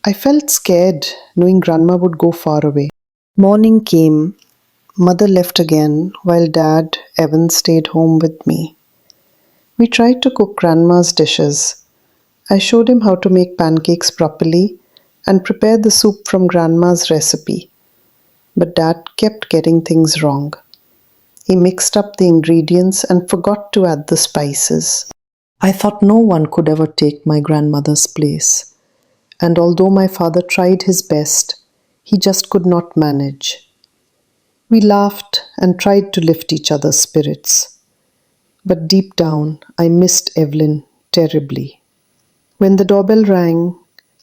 I felt scared knowing Grandma would go far away. Morning came. Mother left again while Dad, Evan, stayed home with me. We tried to cook Grandma's dishes. I showed him how to make pancakes properly and prepare the soup from Grandma's recipe. But Dad kept getting things wrong. He mixed up the ingredients and forgot to add the spices. I thought no one could ever take my grandmother's place. And although my father tried his best, he just could not manage. We laughed and tried to lift each other's spirits. But deep down, I missed Evelyn terribly. When the doorbell rang,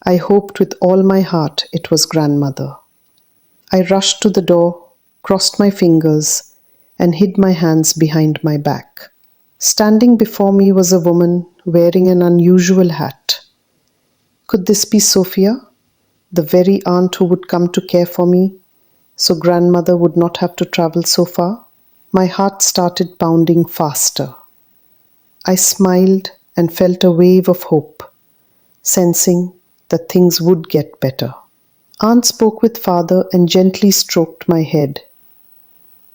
I hoped with all my heart it was grandmother. I rushed to the door, crossed my fingers, and hid my hands behind my back. Standing before me was a woman wearing an unusual hat. Could this be Sophia, the very aunt who would come to care for me, so grandmother would not have to travel so far? My heart started pounding faster. I smiled and felt a wave of hope, sensing that things would get better. Aunt spoke with father and gently stroked my head,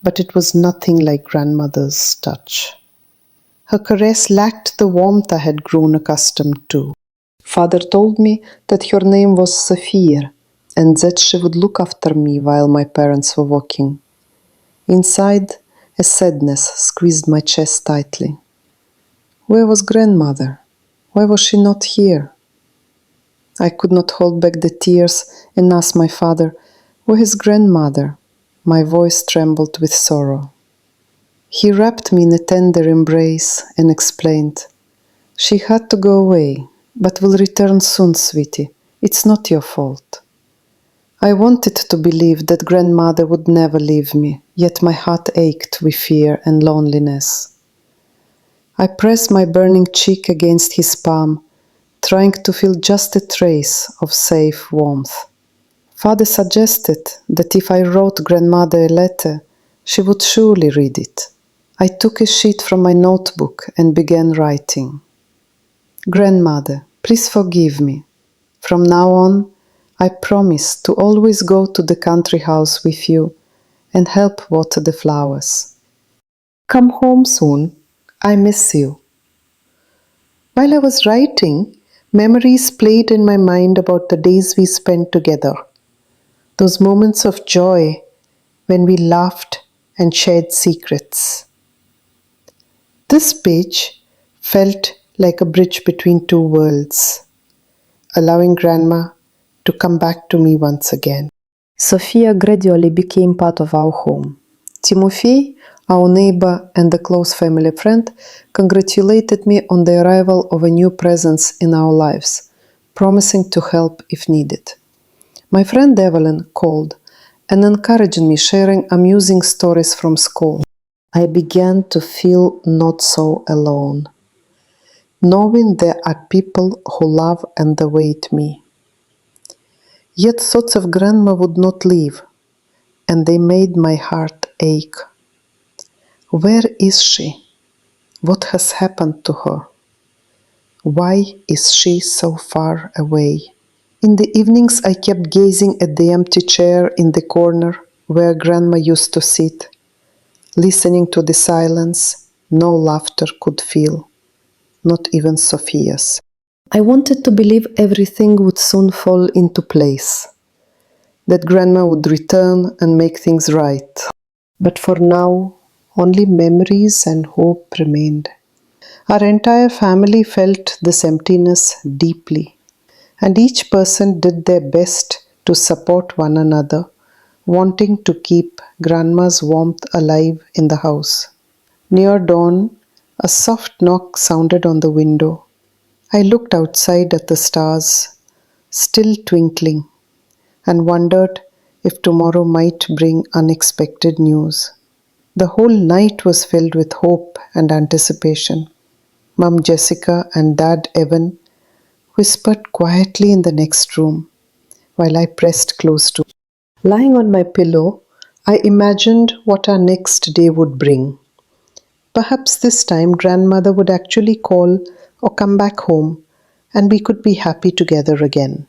but it was nothing like grandmother's touch. Her caress lacked the warmth I had grown accustomed to. Father told me that her name was Sophia and that she would look after me while my parents were working. Inside, a sadness squeezed my chest tightly. Where was grandmother? Why was she not here? I could not hold back the tears and asked my father, where is grandmother? My voice trembled with sorrow. He wrapped me in a tender embrace and explained, she had to go away, but will return soon, sweetie. It's not your fault. I wanted to believe that grandmother would never leave me, yet my heart ached with fear and loneliness. I pressed my burning cheek against his palm, trying to feel just a trace of safe warmth. Father suggested that if I wrote grandmother a letter, she would surely read it. I took a sheet from my notebook and began writing. Grandmother, please forgive me. From now on, I promise to always go to the country house with you and help water the flowers. Come home soon. I miss you. While I was writing, memories played in my mind about the days we spent together. Those moments of joy when we laughed and shared secrets. This page felt like a bridge between two worlds, allowing Grandma to come back to me once again. Sophia gradually became part of our home. Timofey, our neighbor and a close family friend, congratulated me on the arrival of a new presence in our lives, promising to help if needed. My friend Evelyn called and encouraged me, sharing amusing stories from school. I began to feel not so alone, knowing there are people who love and await me. Yet thoughts of Grandma would not leave, and they made my heart ache. Where is she? What has happened to her? Why is she so far away? In the evenings, I kept gazing at the empty chair in the corner where Grandma used to sit, listening to the silence no laughter could fill, not even Sophia's. I wanted to believe everything would soon fall into place, that Grandma would return and make things right. But for now, only memories and hope remained. Our entire family felt this emptiness deeply, and each person did their best to support one another, wanting to keep Grandma's warmth alive in the house. Near dawn, a soft knock sounded on the window. I looked outside at the stars, still twinkling, and wondered if tomorrow might bring unexpected news. The whole night was filled with hope and anticipation. Mum Jessica and Dad Evan whispered quietly in the next room, while I pressed close to. Lying on my pillow, I imagined what our next day would bring. Perhaps this time grandmother would actually call or come back home, and we could be happy together again.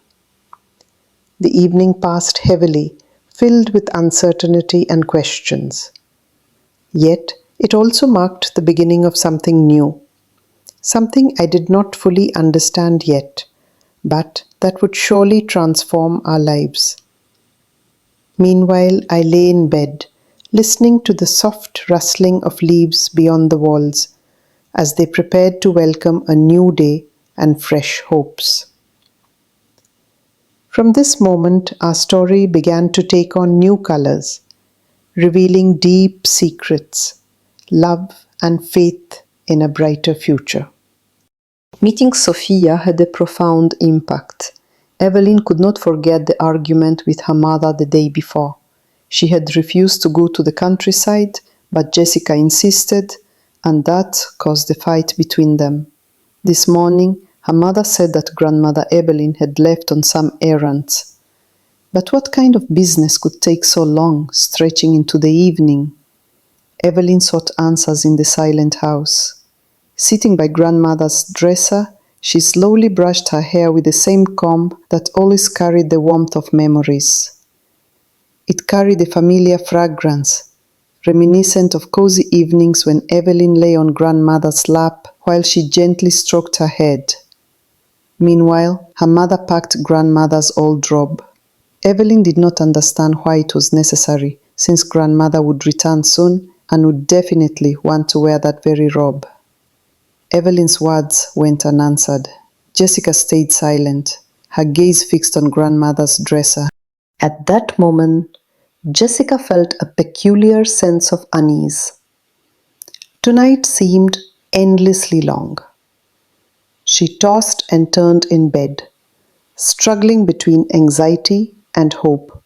The evening passed heavily, filled with uncertainty and questions. Yet, it also marked the beginning of something new. something I did not fully understand yet, but that would surely transform our lives. Meanwhile, I lay in bed, listening to the soft rustling of leaves beyond the walls as they prepared to welcome a new day and fresh hopes. From this moment, our story began to take on new colors, revealing deep secrets, love, and faith in a brighter future. Meeting Sophia had a profound impact. Evelyn could not forget the argument with her mother the day before. She had refused to go to the countryside, but Jessica insisted, and that caused a fight between them. This morning, her mother said that Grandmother Evelyn had left on some errands. But what kind of business could take so long, stretching into the evening? Evelyn sought answers in the silent house. Sitting by Grandmother's dresser, she slowly brushed her hair with the same comb that always carried the warmth of memories. It carried a familiar fragrance, reminiscent of cozy evenings when Evelyn lay on Grandmother's lap while she gently stroked her head. Meanwhile, her mother packed Grandmother's old robe. Evelyn did not understand why it was necessary, since Grandmother would return soon and would definitely want to wear that very robe. Evelyn's words went unanswered. Jessica stayed silent, her gaze fixed on Grandmother's dresser. At that moment, Jessica felt a peculiar sense of unease. Tonight seemed endlessly long. She tossed and turned in bed, struggling between anxiety and hope.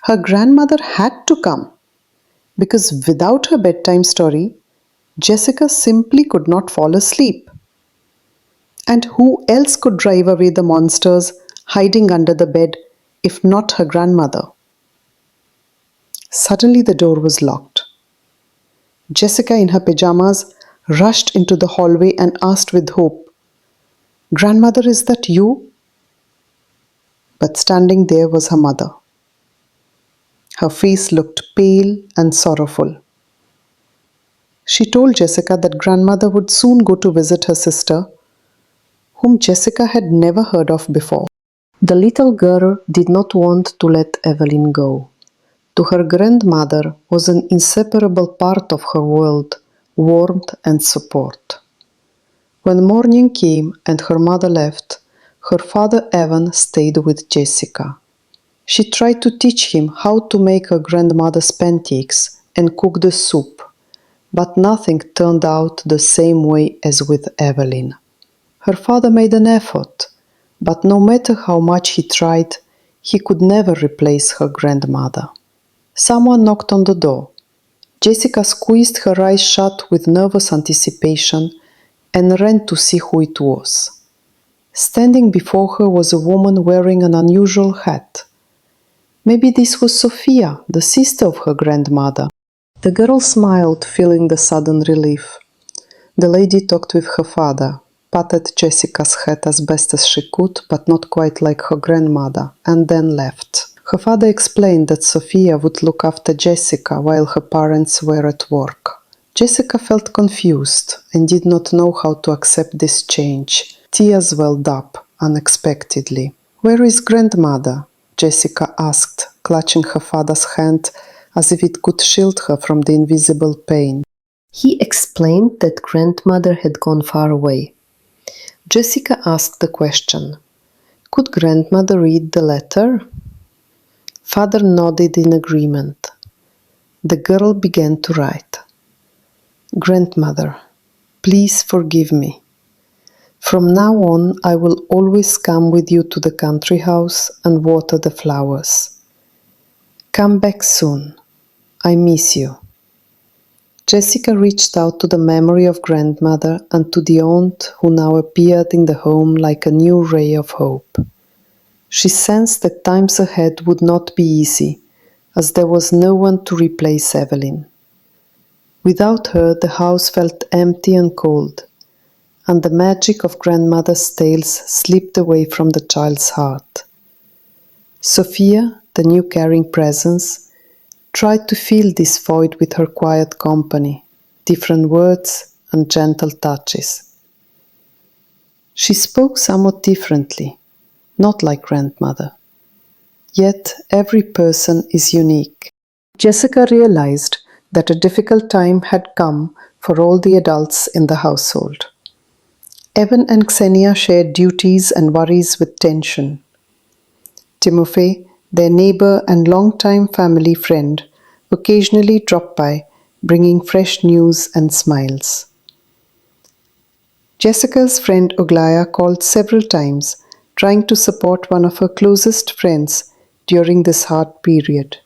Her grandmother had to come, because without her bedtime story, Jessica simply could not fall asleep. And who else could drive away the monsters hiding under the bed if not her grandmother? Suddenly the door was locked. Jessica, in her pajamas, rushed into the hallway and asked with hope, "Grandmother, is that you?" But standing there was her mother. Her face looked pale and sorrowful. She told Jessica that Grandmother would soon go to visit her sister, whom Jessica had never heard of before. The little girl did not want to let Evelyn go. To her grandmother was an inseparable part of her world, warmth and support. When morning came and her mother left, her father Evan stayed with Jessica. She tried to teach him how to make her grandmother's pancakes and cook the soup, but nothing turned out the same way as with Evelyn. Her father made an effort, but no matter how much he tried, he could never replace her grandmother. Someone knocked on the door. Jessica squeezed her eyes shut with nervous anticipation and ran to see who it was. Standing before her was a woman wearing an unusual hat. Maybe this was Sophia, the sister of her grandmother. The girl smiled, feeling the sudden relief. The lady talked with her father, patted Jessica's head as best as she could, but not quite like her grandmother, and then left. Her father explained that Sophia would look after Jessica while her parents were at work. Jessica felt confused and did not know how to accept this change. Tears welled up unexpectedly. "Where is grandmother?" Jessica asked, clutching her father's hand as if it could shield her from the invisible pain. He explained that grandmother had gone far away. Jessica asked the question, "Could grandmother read the letter?" Father nodded in agreement. The girl began to write. "Grandmother, please forgive me. From now on, I will always come with you to the country house and water the flowers. Come back soon. I miss you." Jessica reached out to the memory of grandmother and to the aunt who now appeared in the home like a new ray of hope. She sensed that times ahead would not be easy, as there was no one to replace Evelyn. Without her, the house felt empty and cold, and the magic of grandmother's tales slipped away from the child's heart. Sophia, the new caring presence, tried to fill this void with her quiet company, different words, and gentle touches. She spoke somewhat differently, not like grandmother. Yet every person is unique. Jessica realized that a difficult time had come for all the adults in the household. Evan and Xenia shared duties and worries with tension. Timofey, their neighbor and longtime family friend, occasionally dropped by, bringing fresh news and smiles. Jessica's friend Oglaya called several times, trying to support one of her closest friends during this hard period.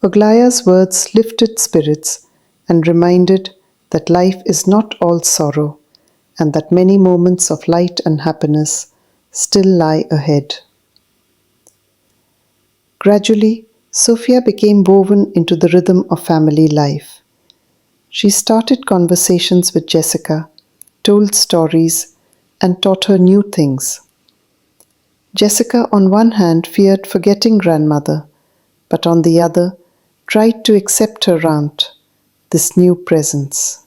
Oglaya's words lifted spirits and reminded that life is not all sorrow and that many moments of light and happiness still lie ahead. Gradually, Sophia became woven into the rhythm of family life. She started conversations with Jessica, told stories, and taught her new things. Jessica, on one hand, feared forgetting grandmother, but on the other, tried to accept her aunt, this new presence.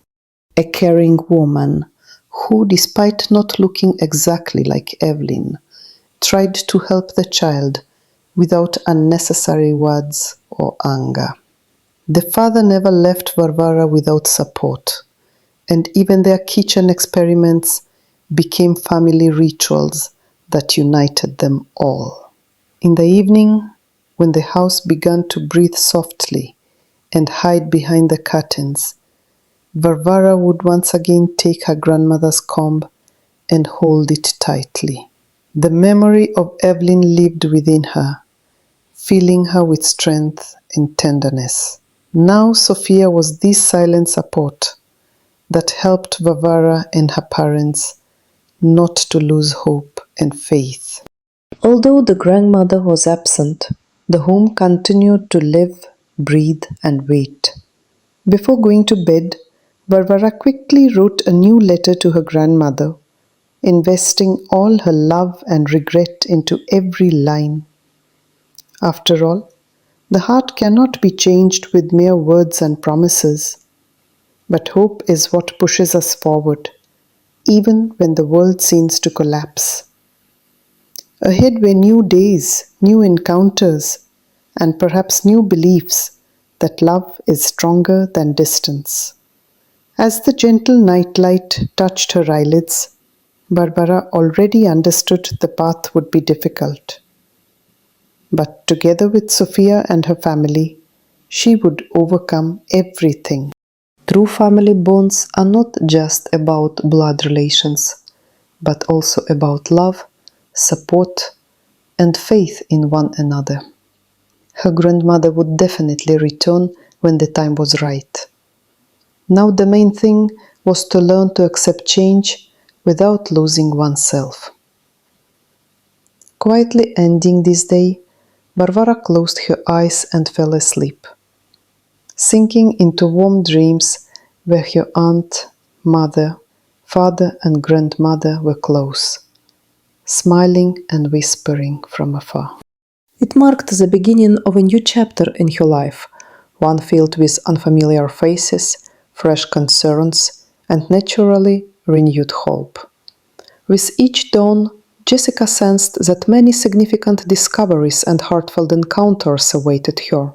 A caring woman who, despite not looking exactly like Evelyn, tried to help the child without unnecessary words or anger. The father never left Varvara without support, and even their kitchen experiments became family rituals that united them all. In the evening, when the house began to breathe softly and hide behind the curtains, Varvara would once again take her grandmother's comb and hold it tightly. The memory of Evelyn lived within her, filling her with strength and tenderness. Now Sophia was this silent support that helped Varvara and her parents not to lose hope and faith. Although the grandmother was absent, the home continued to live, breathe, and wait. Before going to bed, Varvara quickly wrote a new letter to her grandmother, investing all her love and regret into every line. After all, the heart cannot be changed with mere words and promises, but hope is what pushes us forward, even when the world seems to collapse. Ahead were new days, new encounters, and perhaps new beliefs that love is stronger than distance. As the gentle nightlight touched her eyelids, Barbara already understood the path would be difficult. But together with Sophia and her family, she would overcome everything. True family bonds are not just about blood relations, but also about love, support, and faith in one another. Her grandmother would definitely return when the time was right. Now the main thing was to learn to accept change without losing oneself. Quietly ending this day, Varvara closed her eyes and fell asleep, sinking into warm dreams where her aunt, mother, father, and grandmother were close, smiling and whispering from afar. It marked the beginning of a new chapter in her life, one filled with unfamiliar faces, fresh concerns, and naturally renewed hope. With each dawn, Jessica sensed that many significant discoveries and heartfelt encounters awaited her,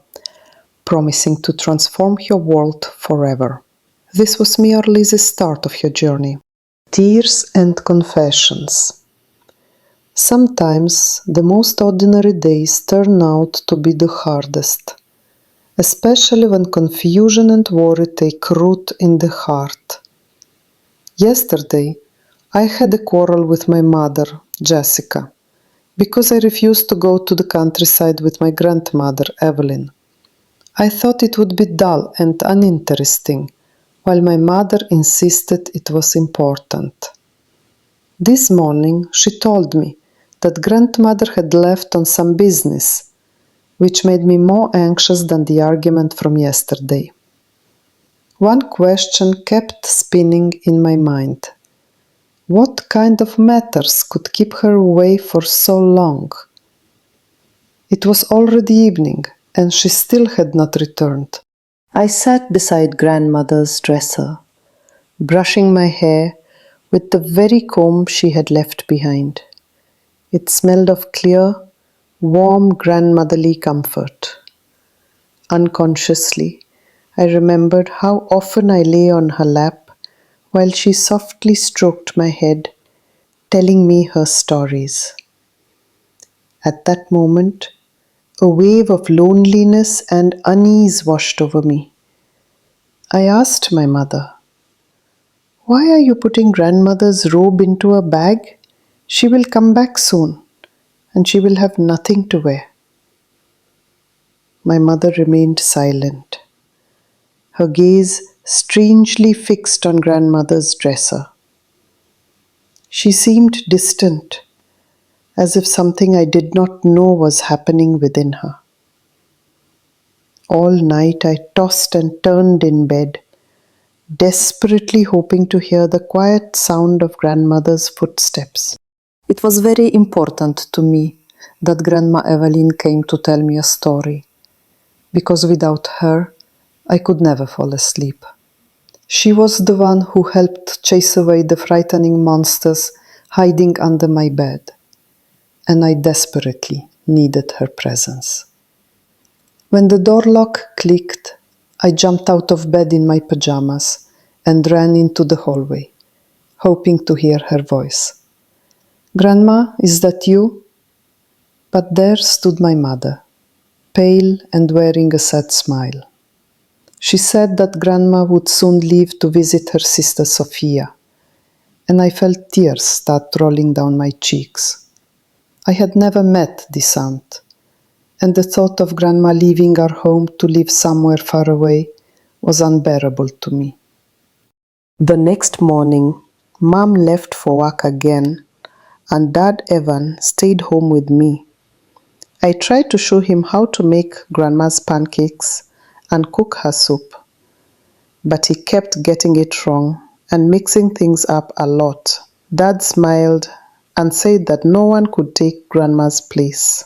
promising to transform her world forever. This was merely the start of her journey. Tears and confessions. Sometimes the most ordinary days turn out to be the hardest, especially when confusion and worry take root in the heart. Yesterday, I had a quarrel with my mother, Jessica, because I refused to go to the countryside with my grandmother, Evelyn. I thought it would be dull and uninteresting, while my mother insisted it was important. This morning, she told me that grandmother had left on some business, which made me more anxious than the argument from yesterday. One question kept spinning in my mind. What kind of matters could keep her away for so long? It was already evening, and she still had not returned. I sat beside grandmother's dresser, brushing my hair with the very comb she had left behind. It smelled of clear, warm grandmotherly comfort. Unconsciously, I remembered how often I lay on her lap while she softly stroked my head, telling me her stories. At that moment, a wave of loneliness and unease washed over me. I asked my mother, "Why are you putting grandmother's robe into a bag? She will come back soon, and she will have nothing to wear." My mother remained silent, her gaze strangely fixed on grandmother's dresser. She seemed distant, as if something I did not know was happening within her. All night I tossed and turned in bed, desperately hoping to hear the quiet sound of grandmother's footsteps. It was very important to me that Grandma Evelyn came to tell me a story, because without her, I could never fall asleep. She was the one who helped chase away the frightening monsters hiding under my bed, and I desperately needed her presence. When the door lock clicked, I jumped out of bed in my pajamas and ran into the hallway, hoping to hear her voice. "Grandma, is that you?" But there stood my mother, pale and wearing a sad smile. She said that Grandma would soon leave to visit her sister Sophia, and I felt tears start rolling down my cheeks. I had never met this aunt, and the thought of Grandma leaving our home to live somewhere far away was unbearable to me. The next morning, Mom left for work again, and Dad Evan stayed home with me. I tried to show him how to make Grandma's pancakes and cook her soup, but he kept getting it wrong and mixing things up a lot. Dad smiled and said that no one could take Grandma's place.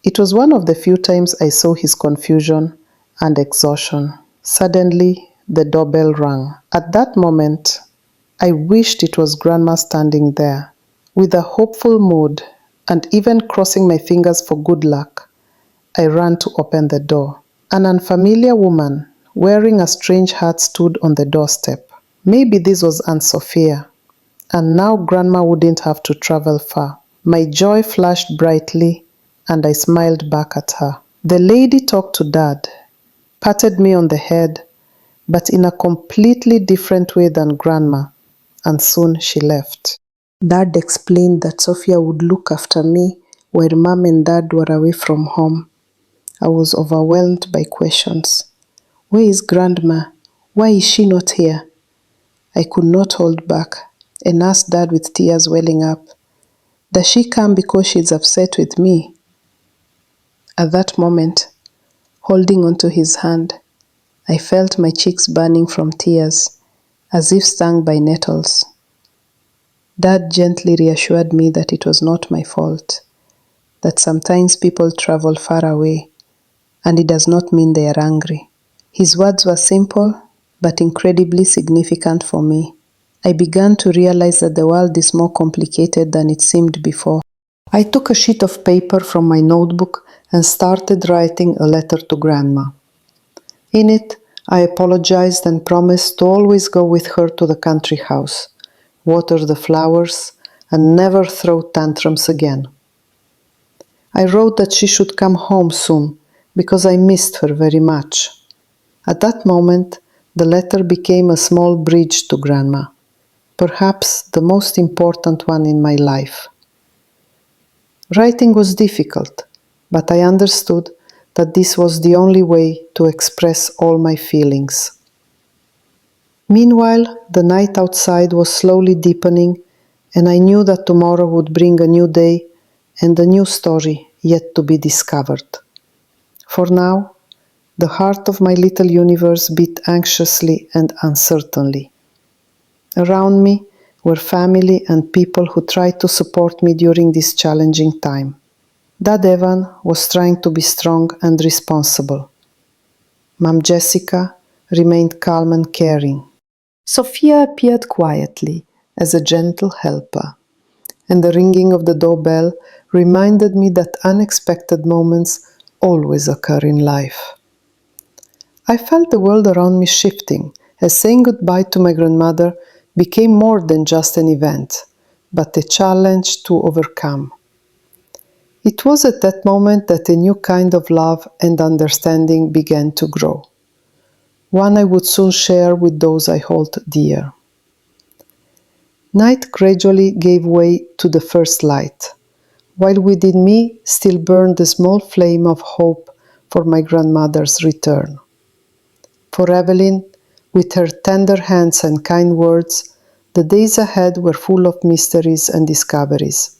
It was one of the few times I saw his confusion and exhaustion. Suddenly, the doorbell rang. At that moment, I wished it was Grandma standing there. With a hopeful mood, and even crossing my fingers for good luck, I ran to open the door. An unfamiliar woman wearing a strange hat stood on the doorstep. Maybe this was Aunt Sophia, and now Grandma wouldn't have to travel far. My joy flashed brightly, and I smiled back at her. The lady talked to Dad, patted me on the head, but in a completely different way than Grandma, and soon she left. Dad explained that Sophia would look after me while Mom and Dad were away from home. I was overwhelmed by questions. Where is Grandma? Why is she not here? I could not hold back and asked Dad with tears welling up, "Does she come because she's upset with me?" At that moment, holding onto his hand, I felt my cheeks burning from tears, as if stung by nettles. Dad gently reassured me that it was not my fault, that sometimes people travel far away, and it does not mean they are angry. His words were simple, but incredibly significant for me. I began to realize that the world is more complicated than it seemed before. I took a sheet of paper from my notebook and started writing a letter to Grandma. In it, I apologized and promised to always go with her to the country house, water the flowers, and never throw tantrums again. I wrote that she should come home soon, because I missed her very much. At that moment, the letter became a small bridge to Grandma, perhaps the most important one in my life. Writing was difficult, but I understood that this was the only way to express all my feelings. Meanwhile, the night outside was slowly deepening, and I knew that tomorrow would bring a new day and a new story yet to be discovered. For now, the heart of my little universe beat anxiously and uncertainly. Around me were family and people who tried to support me during this challenging time. Dad Evan was trying to be strong and responsible. Mom Jessica remained calm and caring. Sophia appeared quietly as a gentle helper, and the ringing of the doorbell reminded me that unexpected moments always occur in life. I felt the world around me shifting as saying goodbye to my grandmother became more than just an event, but a challenge to overcome. It was at that moment that a new kind of love and understanding began to grow, one I would soon share with those I hold dear. Night gradually gave way to the first light, while within me still burned a small flame of hope for my grandmother's return. For Evelyn, with her tender hands and kind words, the days ahead were full of mysteries and discoveries.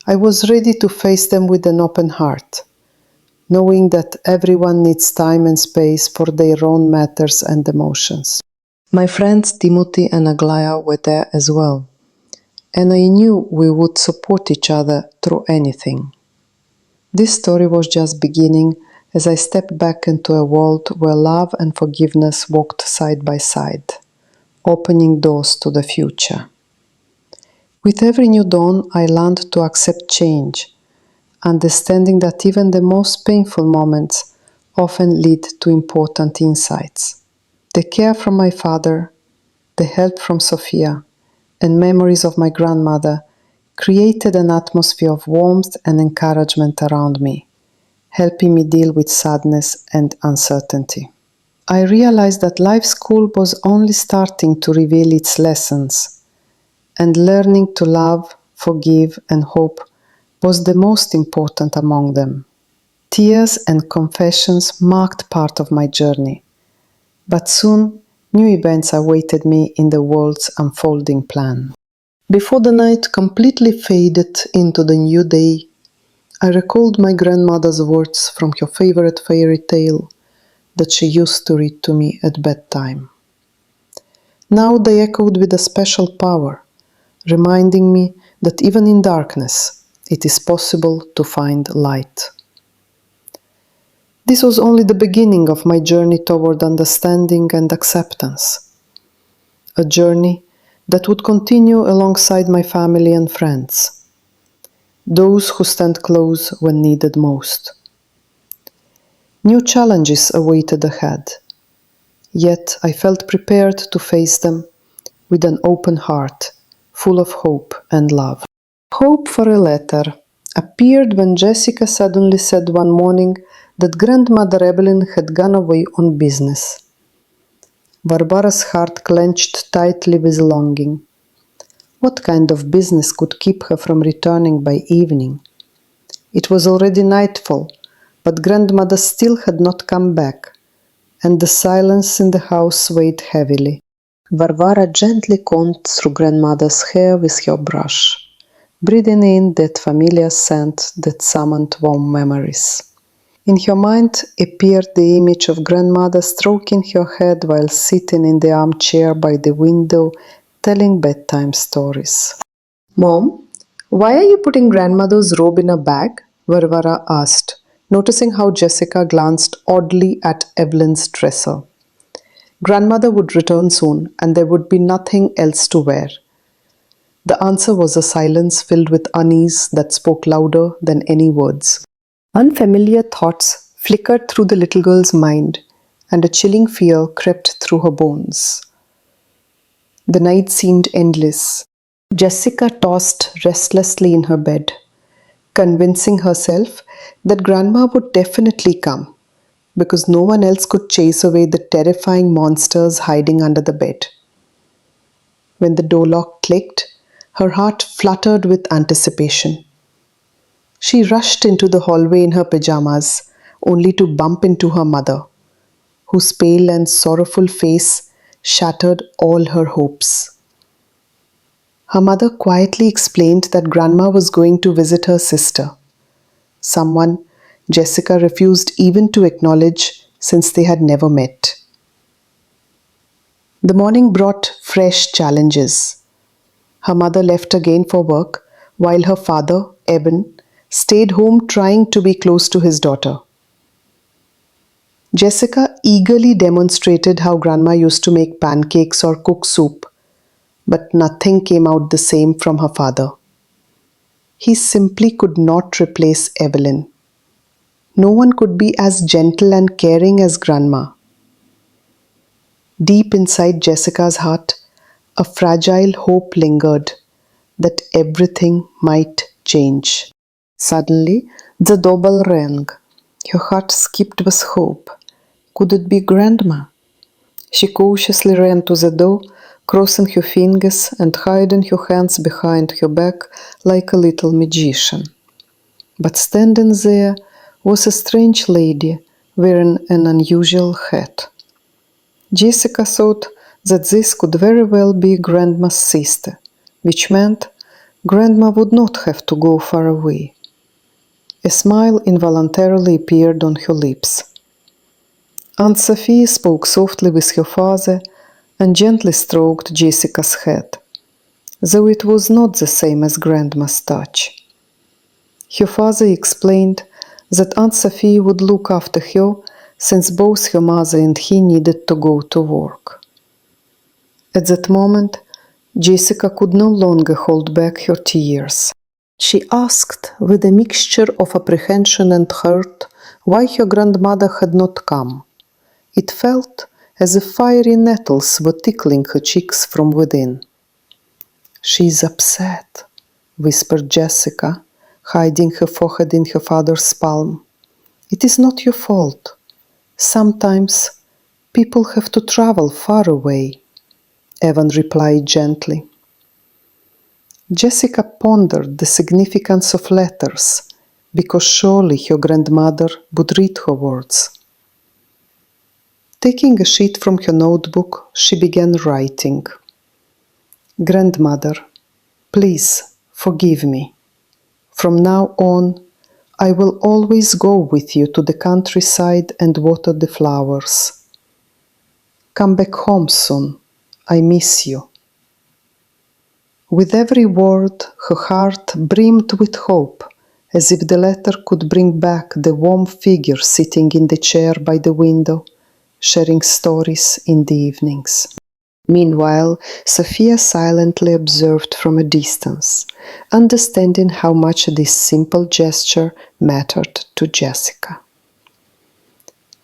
I was ready to face them with an open heart, knowing that everyone needs time and space for their own matters and emotions. My friends Timothy and Aglaya were there as well, and I knew we would support each other through anything. This story was just beginning as I stepped back into a world where love and forgiveness walked side by side, opening doors to the future. With every new dawn, I learned to accept change, understanding that even the most painful moments often lead to important insights. The care from my father, the help from Sophia, and memories of my grandmother created an atmosphere of warmth and encouragement around me, helping me deal with sadness and uncertainty. I realized that life school was only starting to reveal its lessons, and learning to love, forgive, and hope was the most important among them. Tears and confessions marked part of my journey, but soon new events awaited me in the world's unfolding plan. Before the night completely faded into the new day, I recalled my grandmother's words from her favorite fairy tale that she used to read to me at bedtime. Now they echoed with a special power, reminding me that even in darkness, it is possible to find light. This was only the beginning of my journey toward understanding and acceptance, a journey that would continue alongside my family and friends, those who stand close when needed most. New challenges awaited ahead, yet I felt prepared to face them with an open heart, full of hope and love. Hope for a letter appeared when Jessica suddenly said one morning that grandmother Evelyn had gone away on business. Barbara's heart clenched tightly with longing. What kind of business could keep her from returning by evening? It was already nightfall, but grandmother still had not come back, and the silence in the house weighed heavily. Varvara gently combed through grandmother's hair with her brush, breathing in that familiar scent that summoned warm memories. In her mind appeared the image of grandmother stroking her head while sitting in the armchair by the window telling bedtime stories. Mom, why are you putting grandmother's robe in a bag? Varvara asked, noticing how Jessica glanced oddly at Evelyn's dresser. Grandmother would return soon, and there would be nothing else to wear. The answer was a silence filled with unease that spoke louder than any words. Unfamiliar thoughts flickered through the little girl's mind, and a chilling fear crept through her bones. The night seemed endless. Jessica tossed restlessly in her bed, convincing herself that Grandma would definitely come, because no one else could chase away the terrifying monsters hiding under the bed. When the door lock clicked, her heart fluttered with anticipation. She rushed into the hallway in her pajamas, only to bump into her mother, whose pale and sorrowful face shattered all her hopes. Her mother quietly explained that Grandma was going to visit her sister, someone Jessica refused even to acknowledge since they had never met. The morning brought fresh challenges. Her mother left again for work, while her father, Eben, stayed home trying to be close to his daughter. Jessica eagerly demonstrated how Grandma used to make pancakes or cook soup, but nothing came out the same from her father. He simply could not replace Evelyn. No one could be as gentle and caring as Grandma. Deep inside Jessica's heart, a fragile hope lingered that everything might change. Suddenly, the doorbell rang. Her heart skipped with hope. Could it be Grandma? She cautiously ran to the door, crossing her fingers and hiding her hands behind her back like a little magician. But standing there was a strange lady wearing an unusual hat. Jessica thought that this could very well be Grandma's sister, which meant Grandma would not have to go far away. A smile involuntarily appeared on her lips. Aunt Sophie spoke softly with her father and gently stroked Jessica's head, though it was not the same as Grandma's touch. Her father explained that Aunt Sophie would look after her since both her mother and he needed to go to work. At that moment, Jessica could no longer hold back her tears. She asked, with a mixture of apprehension and hurt, why her grandmother had not come. It felt as if fiery nettles were tickling her cheeks from within. "She is upset," whispered Jessica, hiding her forehead in her father's palm. "It is not your fault. Sometimes people have to travel far away," Evan replied gently. Jessica pondered the significance of letters, because surely her grandmother would read her words. Taking a sheet from her notebook, she began writing. "Grandmother, please forgive me. From now on, I will always go with you to the countryside and water the flowers. Come back home soon. I miss you." With every word, her heart brimmed with hope, as if the letter could bring back the warm figure sitting in the chair by the window, sharing stories in the evenings. Meanwhile, Sophia silently observed from a distance, understanding how much this simple gesture mattered to Jessica.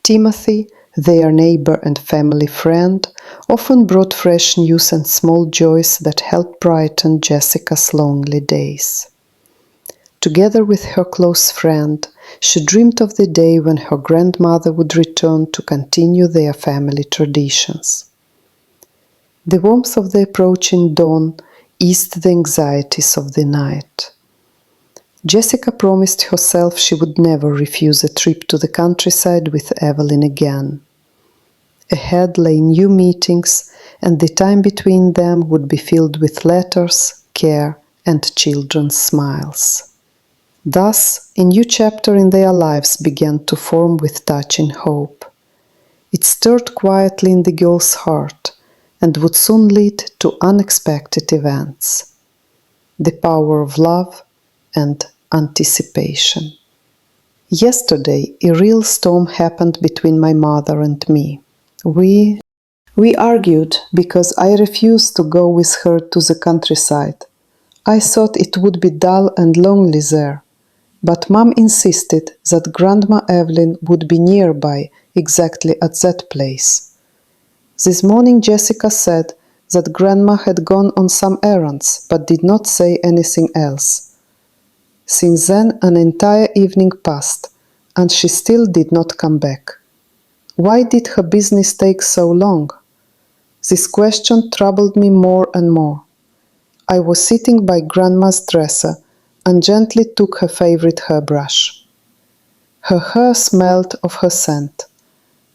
Timothy, their neighbor and family friend, often brought fresh news and small joys that helped brighten Jessica's lonely days. Together with her close friend, she dreamed of the day when her grandmother would return to continue their family traditions. The warmth of the approaching dawn eased the anxieties of the night. Jessica promised herself she would never refuse a trip to the countryside with Evelyn again. Ahead lay new meetings, and the time between them would be filled with letters, care, and children's smiles. Thus, a new chapter in their lives began to form with touching hope. It stirred quietly in the girl's heart and would soon lead to unexpected events. The power of love and anticipation. Yesterday, a real storm happened between my mother and me. We argued because I refused to go with her to the countryside. I thought it would be dull and lonely there, but Mom insisted that Grandma Evelyn would be nearby exactly at that place. This morning Jessica said that Grandma had gone on some errands but did not say anything else. Since then an entire evening passed, and she still did not come back. Why did her business take so long? This question troubled me more and more. I was sitting by Grandma's dresser and gently took her favorite hairbrush. Her hair smelled of her scent,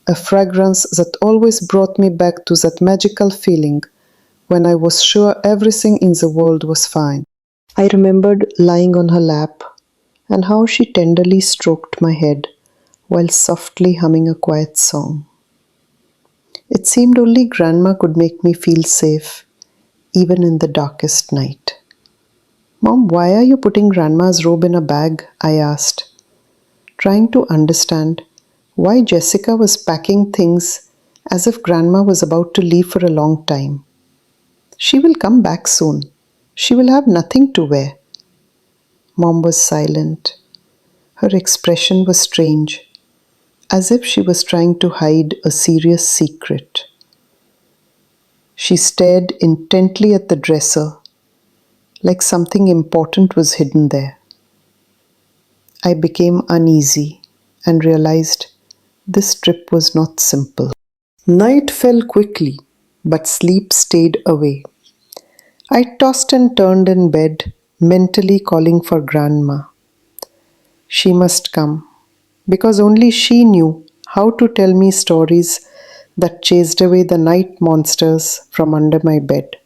a fragrance that always brought me back to that magical feeling when I was sure everything in the world was fine. I remembered lying on her lap and how she tenderly stroked my head while softly humming a quiet song. It seemed only Grandma could make me feel safe, even in the darkest night. "Mom, why are you putting Grandma's robe in a bag?" I asked, trying to understand why Jessica was packing things as if Grandma was about to leave for a long time. She will come back soon. She will have nothing to wear. Mom was silent. Her expression was strange, as if she was trying to hide a serious secret. She stared intently at the dresser, like something important was hidden there. I became uneasy and realized this trip was not simple. Night fell quickly, but sleep stayed away. I tossed and turned in bed, mentally calling for Grandma. She must come, because only she knew how to tell me stories that chased away the night monsters from under my bed.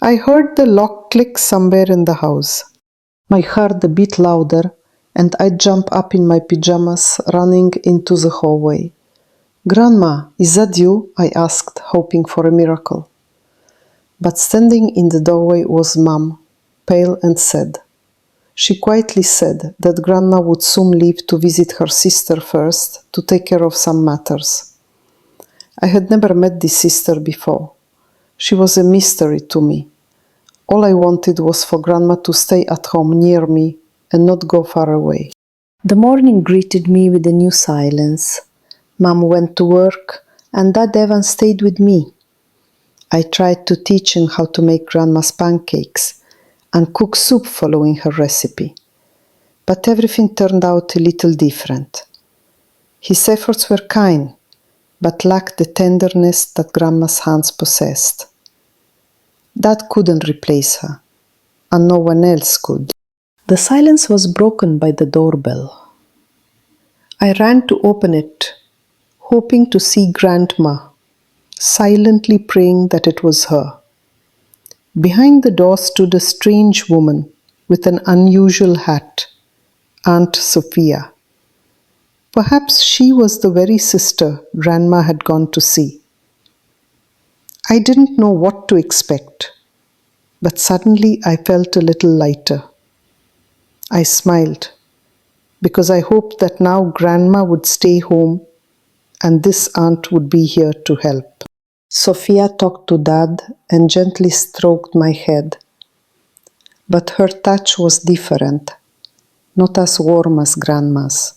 I heard the lock click somewhere in the house. My heart a bit louder, and I jump up in my pajamas, running into the hallway. Grandma, is that you? I asked, hoping for a miracle. But standing in the doorway was Mum, pale and sad. She quietly said that Grandma would soon leave to visit her sister first to take care of some matters. I had never met this sister before. She was a mystery to me. All I wanted was for Grandma to stay at home near me and not go far away. The morning greeted me with a new silence. Mom went to work, and Dad Evan stayed with me. I tried to teach him how to make Grandma's pancakes and cook soup following her recipe. But everything turned out a little different. His efforts were kind, but lacked the tenderness that Grandma's hands possessed. Dad couldn't replace her, and no one else could. The silence was broken by the doorbell. I ran to open it, hoping to see Grandma, silently praying that it was her. Behind the door stood a strange woman with an unusual hat, Aunt Sophia. Perhaps she was the very sister Grandma had gone to see. I didn't know what to expect, but suddenly I felt a little lighter. I smiled, because I hoped that now Grandma would stay home and this aunt would be here to help. Sophia talked to Dad and gently stroked my head. But her touch was different, not as warm as Grandma's.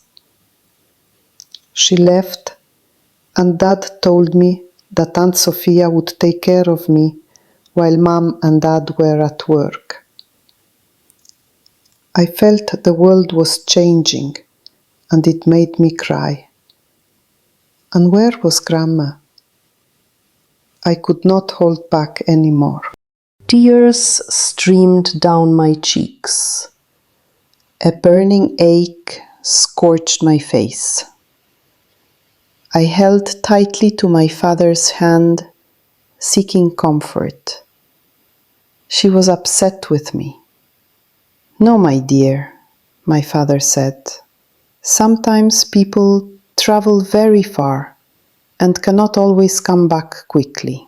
She left, and Dad told me that Aunt Sophia would take care of me while Mom and Dad were at work. I felt the world was changing, and it made me cry. And where was Grandma? I could not hold back anymore. Tears streamed down my cheeks. A burning ache scorched my face. I held tightly to my father's hand, seeking comfort. She was upset with me. No, my dear, my father said. Sometimes people travel very far and cannot always come back quickly.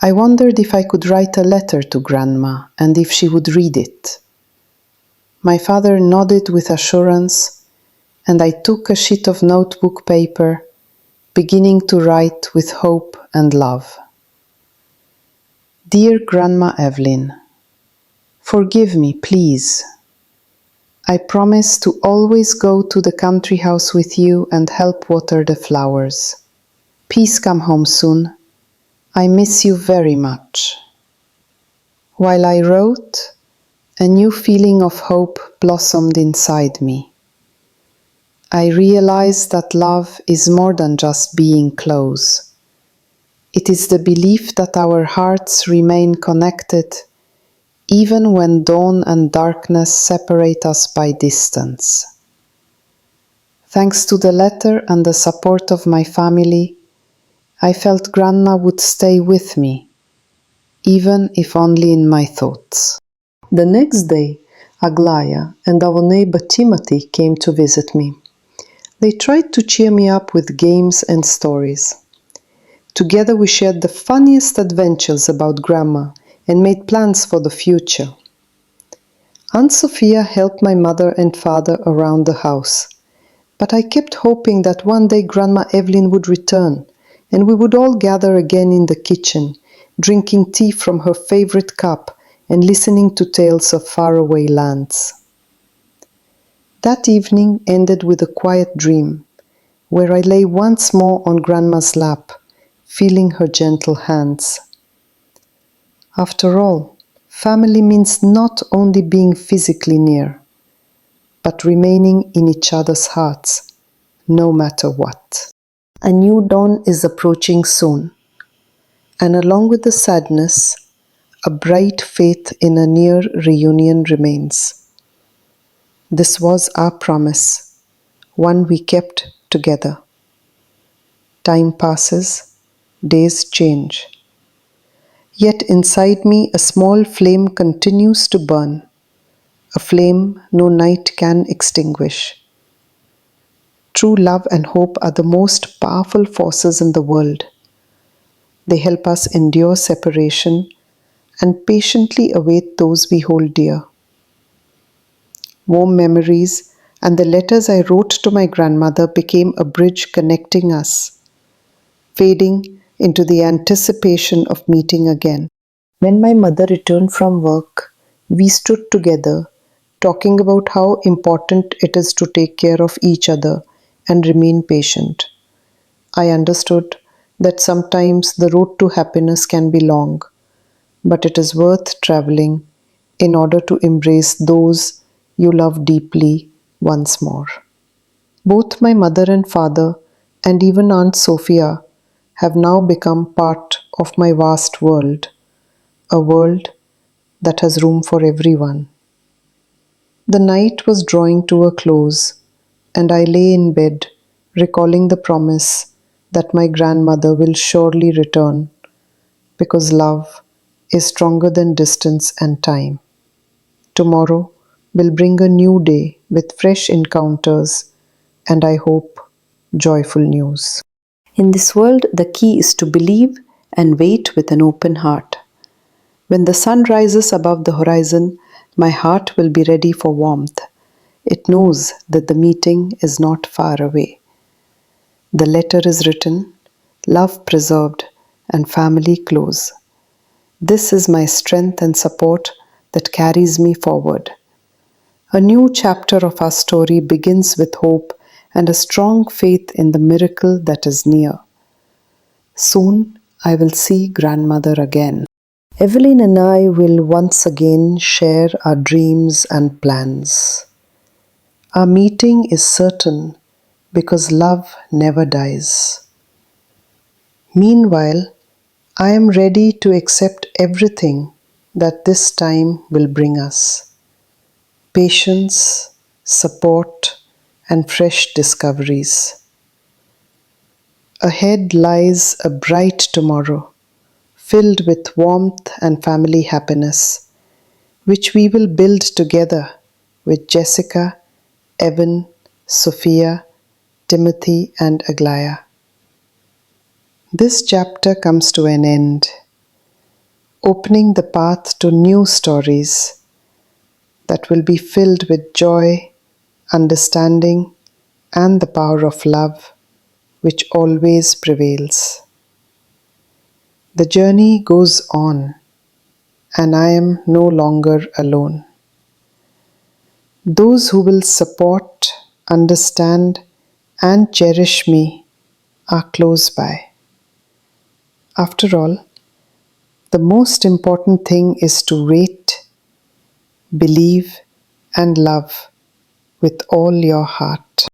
I wondered if I could write a letter to Grandma and if she would read it. My father nodded with assurance, and I took a sheet of notebook paper, beginning to write with hope and love. Dear Grandma Evelyn, forgive me, please. I promise to always go to the country house with you and help water the flowers. Please come home soon. I miss you very much. While I wrote, a new feeling of hope blossomed inside me. I realized that love is more than just being close. It is the belief that our hearts remain connected even when dawn and darkness separate us by distance. Thanks to the letter and the support of my family, I felt Grandma would stay with me, even if only in my thoughts. The next day, Aglaya and our neighbor Timothy came to visit me. They tried to cheer me up with games and stories. Together we shared the funniest adventures about Grandma and made plans for the future. Aunt Sophia helped my mother and father around the house, But I kept hoping that one day Grandma Evelyn would return and we would all gather again in the kitchen, drinking tea from her favorite cup and listening to tales of faraway lands. That evening ended with a quiet dream, where I lay once more on Grandma's lap, feeling her gentle hands. After all, family means not only being physically near, but remaining in each other's hearts, no matter what. A new dawn is approaching soon, and along with the sadness, a bright faith in a near reunion remains. This was our promise, one we kept together. Time passes, days change. Yet inside me a small flame continues to burn, a flame no night can extinguish. True love and hope are the most powerful forces in the world. They help us endure separation and patiently await those we hold dear. Warm memories and the letters I wrote to my grandmother became a bridge connecting us, fading into the anticipation of meeting again. When my mother returned from work, we stood together, talking about how important it is to take care of each other and remain patient. I understood that sometimes the road to happiness can be long, but it is worth traveling in order to embrace those you love deeply once more. Both my mother and father, and even Aunt Sophia, have now become part of my vast world, a world that has room for everyone. The night was drawing to a close, and I lay in bed, recalling the promise that my grandmother will surely return, because love is stronger than distance and time. Tomorrow will bring a new day with fresh encounters and I hope joyful news. In this world, the key is to believe and wait with an open heart. When the sun rises above the horizon, my heart will be ready for warmth. It knows that the meeting is not far away. The letter is written, love preserved, and family close. This is my strength and support that carries me forward. A new chapter of our story begins with hope and a strong faith in the miracle that is near. Soon I will see grandmother again. Evelyn and I will once again share our dreams and plans. Our meeting is certain because love never dies. Meanwhile, I am ready to accept everything that this time will bring us: patience, support, and fresh discoveries. Ahead lies a bright tomorrow, filled with warmth and family happiness, which we will build together with Jessica, Evan, Sophia, Timothy, and Aglaya. This chapter comes to an end, opening the path to new stories that will be filled with joy, understanding, and the power of love, which always prevails. The journey goes on, and I am no longer alone. Those who will support, understand, and cherish me are close by. After all, the most important thing is to wait, believe, and love with all your heart.